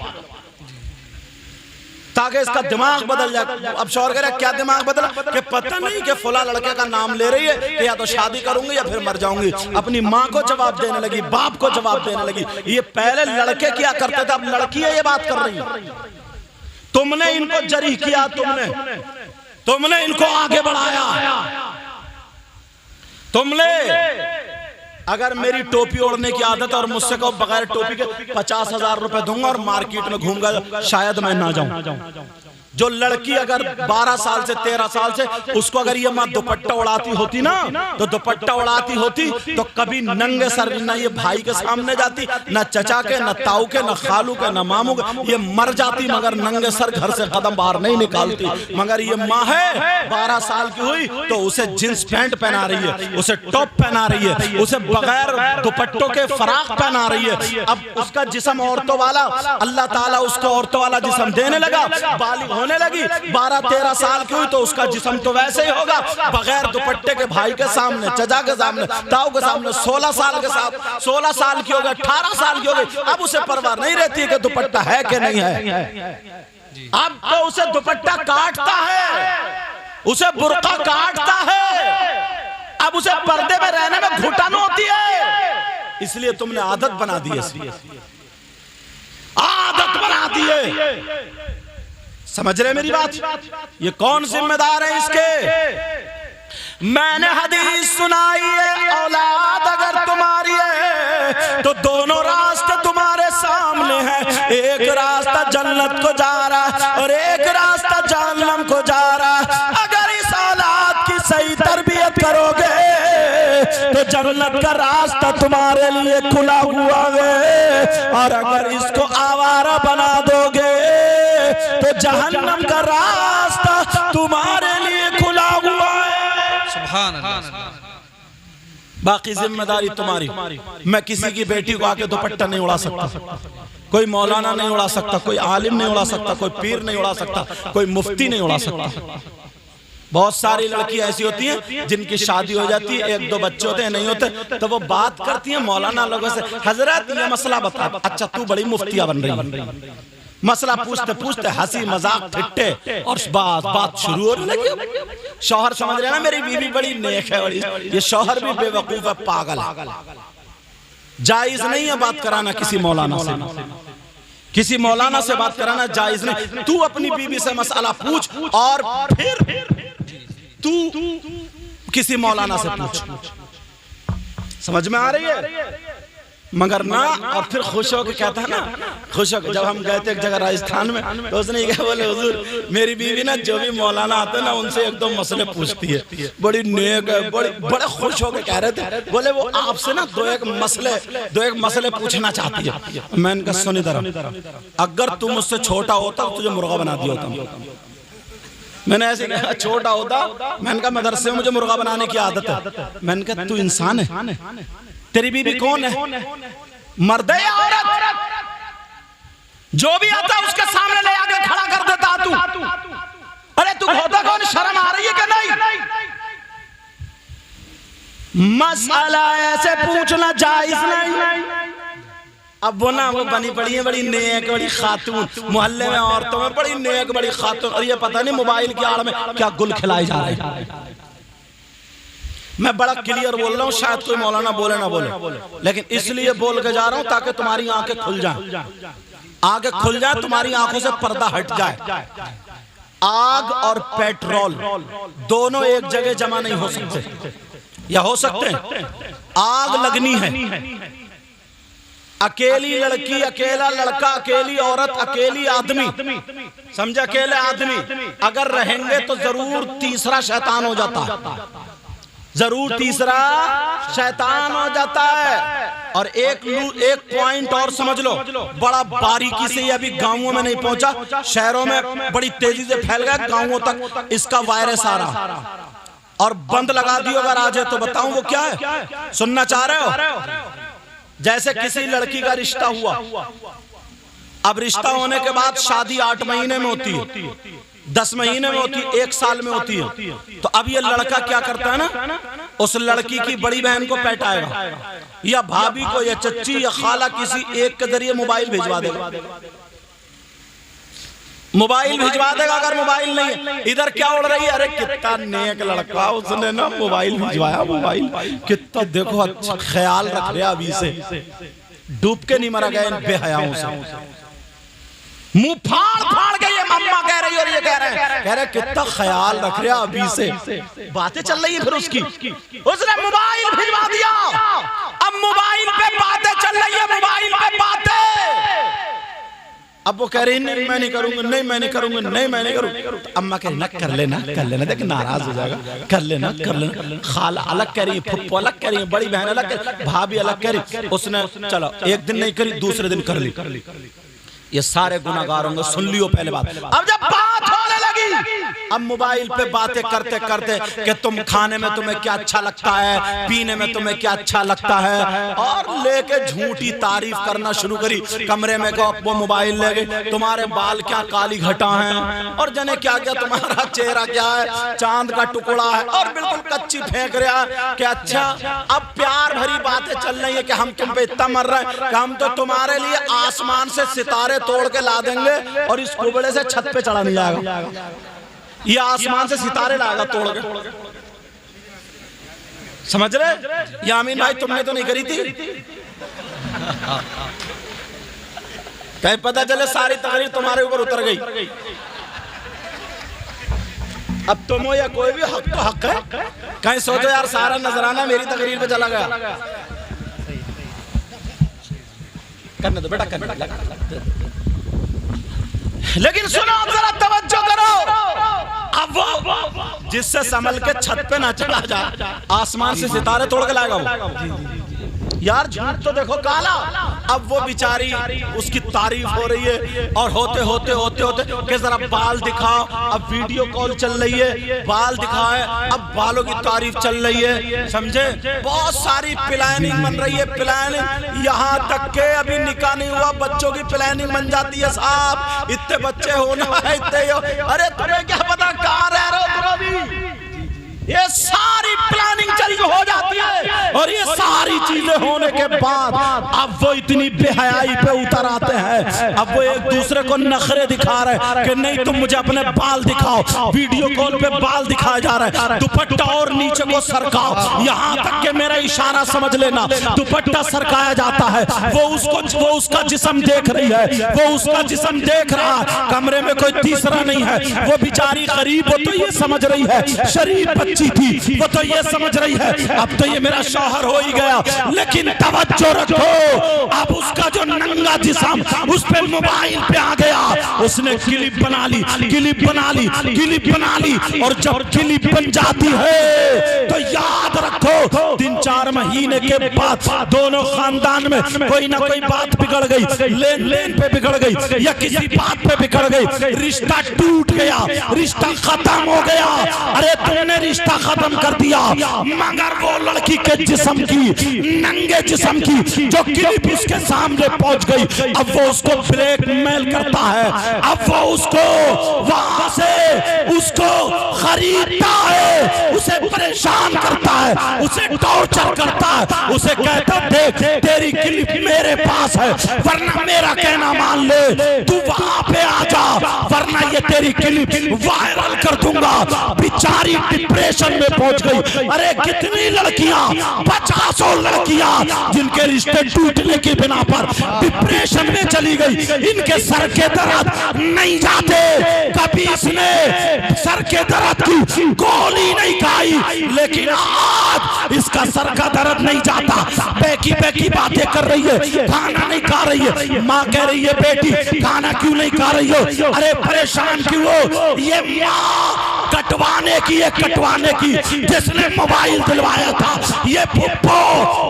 ताकि इसका दिमाग बदल जाए। अब शौहर कह रहा क्या दिमाग बदला, कि पता नहीं कि फला लड़के का नाम ले रही है कि या तो शादी करूंगी या फिर मर जाऊंगी। अपनी माँ को जवाब देने लगी, बाप को जवाब देने लगी। ये पहले लड़के क्या करते थे, अब लड़की है ये बात कर रही है। तुमने इनको जरी किया, तुमने इनको आगे बढ़ाया। तुमने अगर मेरी टोपी ओढ़ने की आदत और मुझसे कहो बगैर टोपी के 50,000 रुपए दूंगा और मार्केट में घूमूंगा, शायद मैं ना जाऊं। जो लड़की अगर 12 साल से 13 साल से उसको अगर ये माँ दुपट्टा उड़ाती होती ना, तो दुपट्टा उड़ाती होती तो कभी नंगे सर न ये भाई के सामने जाती, न चचा के, न ताऊ के, न खालू के, न मामू के। ये मर जाती मगर नंगे सर घर से कदम बाहर नहीं निकालती। मगर ये माँ है 12 साल की हुई तो उसे जींस पैंट पहना रही है, उसे टॉप पहना रही है, उसे बगैर दुपट्टों के फराक पहना रही है। अब उसका जिस्म औरतों वाला, अल्लाह ताला उसको औरतों वाला जिस्म देने लगा, बालिग होने लगी, 12-13 साल की हुई तो उसका जिस्म तो वैसे ही होगा बगैर दुपट्टे के, भाई के सामने, चचा के सामने, ताऊ के सामने। 16 साल के साथ 16 साल की हो गई, 18 साल की हो गई, अब उसे परवाह नहीं रहती कि दुपट्टा है कि नहीं है। अब तो उसे दुपट्टा काटता है, उसे बुर्का काटता है, अब उसे पर्दे में रहने में घुटन होती है। इसलिए तुमने आदत बना दी है, आदत बना दी है। समझ रहे मेरी बात? ये कौन जिम्मेदार है इसके? मैंने हदीस सुनाई है, औलाद अगर तुम्हारी है तो दोनों रास्ते तुम्हारे सामने हैं। एक रास्ता जन्नत को जा रहा है और एक रास्ता जहन्नम को जा रहा है। अगर इस औलाद की सही तरबियत करोगे तो जन्नत का रास्ता तुम्हारे लिए खुला हुआ है, और अगर इसको आवारा बना दोगे तो जहन्नम का रास्ता तुम्हारे लिए खुला हुआ है। सुभान अल्लाह। बाकी जिम्मेदारी तुम्हारी। मैं किसी की बेटी को आके दुपट्टा नहीं उड़ा सकता, कोई मौलाना नहीं उड़ा सकता, कोई आलिम नहीं उड़ा सकता, कोई पीर नहीं उड़ा सकता, कोई मुफ्ती नहीं उड़ा सकता। बहुत सारी लड़कियां ऐसी होती हैं जिनकी शादी हो जाती है, 1-2 बच्चे होते हैं, नहीं होते, तो वो बात करती हैं मौलाना लोगों से, हजरत ये मसला बता। अच्छा तू बड़ी मुफ्तिया बन रही है। मसला पूछते पूछते हंसी मजाक ठिट्ठे और बात शुरू होने लगी। शौहर समझ रहे ना मेरी बीवी बड़ी नेक है, बड़ी, ये शौहर भी बेवकूफ है, पागल है। जायज नहीं है बात कराना किसी मौलाना से, किसी मौलाना से बात कराना जायज नहीं। तू अपनी बीवी से मसला पूछ और फिर तू किसी मौलाना से पूछ। समझ में आ रही है? मगर ना, और फिर खुश होकर कहता है ना, खुश होकर। जब हम गए थे एक जगह राजस्थान में तो उसने क्या बोले, हुजूर मेरी बीवी ना जो भी मौलाना आते हैं ना उनसे 1-2 मसले पूछती है, बड़ी नेक है, बड़े खुश होकर कह रहे थे। बोले वो आपसे ना 2-1 मसले पूछना चाहती है। मैंने कहा सुन इधर, अगर तुम मुझसे छोटा होता तो तुझे मुर्गा बना दिया होता। मैंने ऐसे कहा छोटा होता, मैंने कहा मदरसे में मुझे मुर्गा बनाने की आदत है। मैंने कहा तू इंसान है, तेरी बीवी कौन है, मर्द है या औरत? जो भी आता उसके सामने ले आके खड़ा कर देता तू। अरे तू होता कौन? शर्म आ रही है कि नहीं? मसला ऐसे पूछना जायज नहीं। अब वो ना वो बनी पड़ी है बड़ी नेक, बड़ी खातून, मोहल्ले में औरतों में बड़ी नेक, बड़ी खातून, और ये पता नहीं मोबाइल की आड़ में क्या गुल खिलाए जा रहे हैं। मैं बड़ा क्लियर बोल रहा हूँ, शायद कोई मौलाना बोले ना बोले, लेकिन इसलिए बोल के जा रहा हूँ ताकि तुम्हारी आंखें खुल जाएं, आंखें खुल जाए, तुम्हारी आंखों से पर्दा हट जाए। आग और पेट्रोल दोनों एक जगह जमा नहीं हो सकते, या हो सकते हैं? आग लगनी है, अकेली लड़की, अकेला लड़का, अकेली औरत, अकेली आदमी, समझे, अकेले आदमी अगर रहेंगे तो जरूर तीसरा शैतान हो जाता है। जरूर तीसरा शैतान हो जाता है। और एक पॉइंट और समझ लो, बड़ा बारीकी से, ये अभी गांवों में नहीं पहुंचा, शहरों में बड़ी तेजी से फैल गया, गांवों तक इसका वायरस आ रहा और बंद लगा दियो। अगर आ जाए तो बताऊं वो क्या है, सुनना चाह रहे हो? जैसे किसी लड़की का रिश्ता हुआ, अब रिश्ता होने के बाद शादी 8 महीने में होती है, 10 महीने में होती है, 1 साल में होती है। तो अब ये लड़का क्या करता है ना, उस लड़की की बड़ी बहन को पैटाएगा या भाभी को या चच्ची या खाला, किसी एक के जरिए मोबाइल भिजवा देगा। मोबाइल भिजवा देगा। अगर मोबाइल नहीं है, इधर क्या उड़ रही है, अरे कितना नेक लड़का, उसने ना मोबाइल भिजवाया, मोबाइल कितना देखो अच्छा ख्याल रख रहे अभी से, डूब के नहीं मरा गया इन बेहयाओं से। मुंह फाड़ के ये मम्मा कह रही और ये कह रहे कितना ख्याल रख रहे अभी से। बातें चल रही है फिर उसकी, उसने मोबाइल भिजवा दिया। अब मोबाइल पे बातें चल रही है, मोबाइल पे बातें। अब वो कह रही नहीं मैं नहीं करूंगा, नहीं मैं नहीं करूंगा, नहीं मैं नहीं करूंगा। तो अम्मा कह रही ना कर लेना देख नाराज हो जाएगा, कर लेना। खाला अलग कह रही है, फुप्पो अलग कह रही है, बड़ी बहन अलग कह रही, भाभी अलग कह रही। उसने चलो एक दिन नहीं करी, दूसरे दिन कर ली। ये सारे गुनाहगार होंगे, सुन लियो पहले बात। अब जब बात होने लगी, अब मोबाइल पे बातें करते करते कि तुम खाने में तुम्हें क्या अच्छा लगता है, पीने में तुम्हें क्या अच्छा लगता है, और लेके झूठी तारीफ करना शुरू करी। कमरे में को वो मोबाइल ले गए, तुम्हारे बाल क्या काली घटा हैं, और जने क्या क्या, तुम्हारा चेहरा क्या है, चांद का टुकड़ा है, और बिल्कुल कच्ची फेंक रहा कि अच्छा। अब प्यार भरी बातें चल रही है कि हम तुम पे इतना मर रहे हैं कि हम तो तुम्हारे लिए आसमान से सितारे तोड़ के ला देंगे और इस कुबड़े से छत पे चढ़ा नहीं जाएगा, ये आसमान से सितारे लाएगा तोड़ के। समझ रहे? यामीन भाई तुमने तो नहीं करी थी, कहीं पता चले सारी तकरीर तुम्हारे ऊपर उतर गई। अब तुम हो या कोई भी, हक तो हक है। कहीं सोचो यार सारा नजराना मेरी तकरीर पे चला गया। करने दो बेटा, करने दो। लेकिन सुनो, जरा तवज्जो करो। अब वो जिससे संभल के छत पे ना चला जा, आसमान से सितारे तोड़ के लाएगा वो। यार झूठ तो देखो काला। अब वो बेचारी, उसकी तारीफ हो रही है, और होते होते होते होते कि जरा बाल दिखाओ। अब वीडियो कॉल चल रही है, बाल दिखाए, अब बालों की तारीफ चल रही है, समझे? बहुत सारी प्लानिंग बन रही है, प्लानिंग, यहाँ तक के अभी निकाह नहीं हुआ, बच्चों की प्लानिंग बन जाती है। साहब इतने बच्चे होना है, इतने। अरे तुम्हें क्या पता कहाँ रह रहे हो तुम अभी। ये सारी प्लानिंग चल हो जाती है, और ये सारी चीजें होने के बाद अब वो इतनी बेहयाई पे उतर आते हैं। अब वो एक दूसरे को नखरे दिखा रहे कि नहीं तुम मुझे अपने बाल दिखाओ। वीडियो कॉल पे बाल दिखाया जा रहा है, दुपट्टा और नीचे को सरकाओ, यहाँ तक कि मेरा इशारा समझ लेना, दुपट्टा सरकाया जाता है। वो उसका जिस्म देख रही है, वो उसका जिस्म देख रहा है। कमरे में कोई तीसरा नहीं है। वो बेचारी गरीब, वो तो ये समझ रही है शरीफ बच्ची थी, वो तो ये समझ रही है अब तो ये मेरा शौहर हो ही गया। लेकिन तवज्जो रखो, अब उसका जो नंगा जिस्म उस पे मोबाइल पे आ गया, उसने क्लिप बना ली, क्लिप बना ली, क्लिप बना ली। और जब क्लिप बन जाती है तो याद रखो 3-4 महीने के बाद दोनों खानदान में कोई ना कोई बात बिगड़ गई, लेन देन पे बिगड़ गई, या किसी बात पे बिगड़ गई, रिश्ता टूट गया, रिश्ता खत्म हो गया। अरे तुमने रिश्ता खत्म कर दिया, मगर वो लड़की के जिस्म की, नंगे जिस्म की जो क्लिप उसके सामने पहुंच गई, अब वो उसको ब्लैकमेल करता है। अब वो उसको वहां से उसको खरीदता है, उसे परेशान करता है, उसे टॉर्चर करता है, उसे कहता देख तेरी क्लिप मेरे पास है, वरना मेरा कहना मान ले, तू वहां पे आ जा, वरना ये तेरी क्लिप वायरल कर दूंगा। बेचारी डिप्रेशन में पहुंच गई। अरे कितनी लड़कियां, 50 लड़कियां जिनके रिश्ते टूटने की बिना पर डिप्रेशन में चली गई। इनके सर के दर्द नहीं जाते, कभी इसने सर के दर्द की गोली नहीं खाई, लेकिन आज इसका सर का दर्द नहीं जाता। बेकी बेकी बातें कर रही है, खाना नहीं खा रही है। माँ कह रही है बेटी खाना क्यों नहीं खा रही हो? अरे परेशान क्यों हो? ये माँ कटवाने की है, कटवाने की, जिसने मोबाइल दिलवाया था ये फुप्पो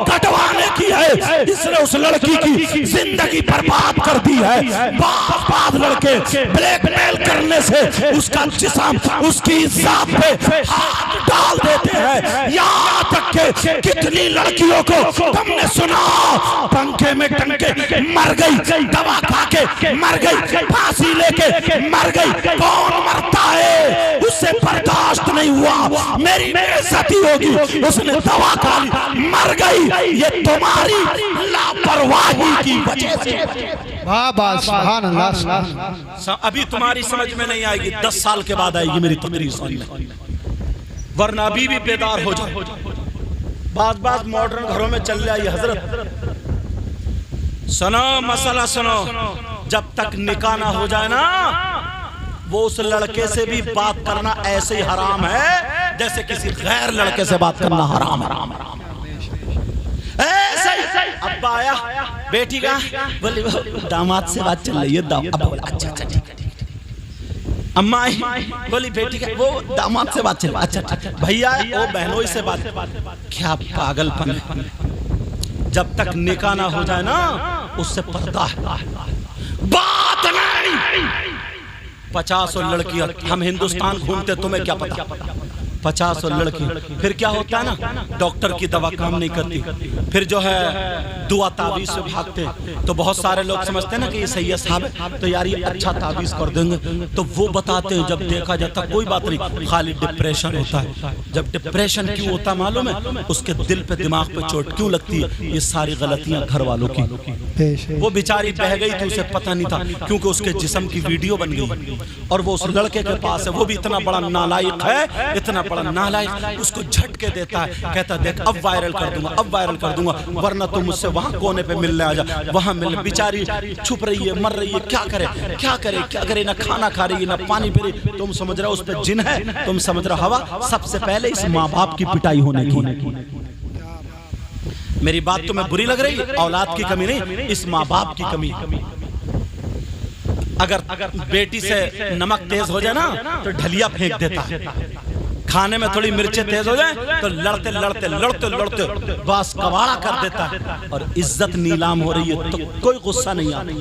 कटवाने की है, इसने उस लड़की की जिंदगी बर्बाद कर दी है। बात लड़के ब्लैकमेल करने से उसका जिस्म, उसकी इज्जत पे हाथ डाल देते हैं। यहाँ तक के कितनी लड़कियों को तुमने सुना पंखे में टंके मर गई, दवा खा के मर गई, फांसी लेके मर गई। कौन मरता है? उससे बर्दाश्त नहीं हुआ, मेरी बेइज्जती होगी, उसने दवा खा ली मर गई। ये तुम्हारी लापरवाही की वजह से। वाह वाह, सुभान अल्लाह। अभी तुम्हारी समझ में नहीं आएगी, 10 साल के बाद आएगी मेरी तकरीर सुनने, वरना अभी भी बेदार हो जाओ। बात मॉडर्न घरों में चल रही है हजरत। सुनो मसला सुनो, जब तक निकाह ना हो जाए ना, वो उस लड़के से भी बात करना ऐसे ही हराम है जैसे किसी गैर लड़के से बात करना हराम है। ऐसे ही अब्बा आया, बेटी का बोली दामाद से बात चल रही है। अब्बा बोला अच्छा अच्छा ठीक है। अम्मा आई, बोली बेटी का वो दामाद से बात चल रही है। अच्छा ठीक है। भैया वो बहनोई से बात। क्या पागलपन है। जब तक निकाह ना हो जाए ना, उससे पर्दा है, बात नहीं। 50 लड़कियां, हम हिंदुस्तान घूमते, तुम्हें क्या पता, 50 लड़की। फिर क्या होता है ना, डॉक्टर की दवा काम नहीं करती, फिर जो है दुआ तावीज से भागते। तो बहुत सारे लोग समझते हैं ना कि ये सैयद साहब है तो यार ये अच्छा तावीज कर देंगे, तो वो बताते हैं। जब देखा जाता कोई बात नहीं, खाली डिप्रेशन होता है। जब डिप्रेशन क्यों होता मालूम है? उसके दिल पे दिमाग पे चोट क्यों लगती है? ये सारी गलतियां घर वालों की। वो बेचारी बह गई थी, उसे पता नहीं था, क्योंकि उसके जिस्म की वीडियो बन गई और वो उस लड़के के पास है। वो भी इतना बड़ा नालायक है, इतना बड़ा नालायक, उसको झटके देता है, कहता देख अब वायरल कर दूंगा, अब वायरल कर दूंगा, वरना तुम मुझसे वहां कोने पे मिलने आ जा। वहां मिल, बेचारी छुप रही है, मर रही है, क्या करे क्या करे क्या करे, ना खाना खा रही है ना पानी पी रही। तुम समझ रहे हो उस पर जिन है, तुम समझ रहे हवा। सबसे पहले इस माँ बाप की पिटाई होने की। मेरी बात तुम्हें बुरी लग रही है? औलाद की कमी नहीं, इस माँ बाप की कमी। अगर बेटी से नमक तेज हो जाए ना तो ढलिया फेंक देता है, खाने में थोड़ी मिर्चें तेज हो जाए तो लड़ते लड़ते लड़ते लड़ते बस कबाड़ा कर देता है। और इज्जत नीलाम हो रही है तो कोई गुस्सा नहीं आता,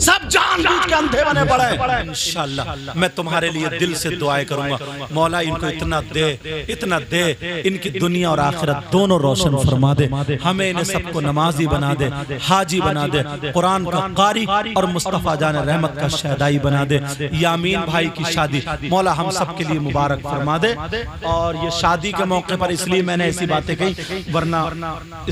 सब जानबूझ के अंधे बने पड़े। इंशाअल्लाह मैं तुम्हारे लिए दिल से दुआएं करूंगा, मौला इनको इतना दे, इनकी दुनिया और आखिरत दोनों रोशन फरमा दे। हमें इन्हें सबको नमाजी बना दे, हाजी बना दे, कुरान का कारी और मुस्तफा जान रहमत का शहदाई बना दे। यामीन भाई की शादी मौला हम सब के लिए मुबारक फरमा दे। और ये शादी के मौके पर इसलिए मैंने ऐसी बातें कही, वरना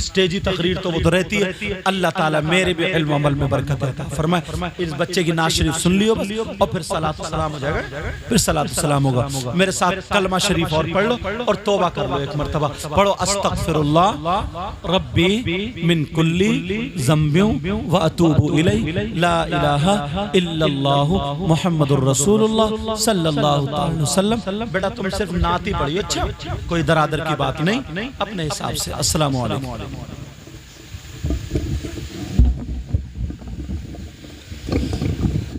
स्टेजी तकरीर तो वो तो रहती है। अल्लाह ताला मेरे भी इल्म अमल में बरकत देता फरमाए। इस बच्चे की नात शरीफ सुन लियो बस, और फिर सलात सलाम हो जाएगा, फिर सलात सलाम होगा। मेरे साथ कलमा शरीफ और पढ़ लो और तौबा कर लो एक मर्तबा। पढ़ो अस्तगफिरुल्लाह रब्बी मिन कुल्ली ज़म्बियों व अतूबु इलैहि ला इलाहा इल्लल्लाहु मुहम्मदुर रसूलुल्लाह सल्लल्लाहु अलैहि वसल्लम। बेटा तुम सिर्फ नात ही पढ़िए, अच्छा कोई दरादर की बात नहीं, अपने हिसाब से। अस्सलामु अलैकुम।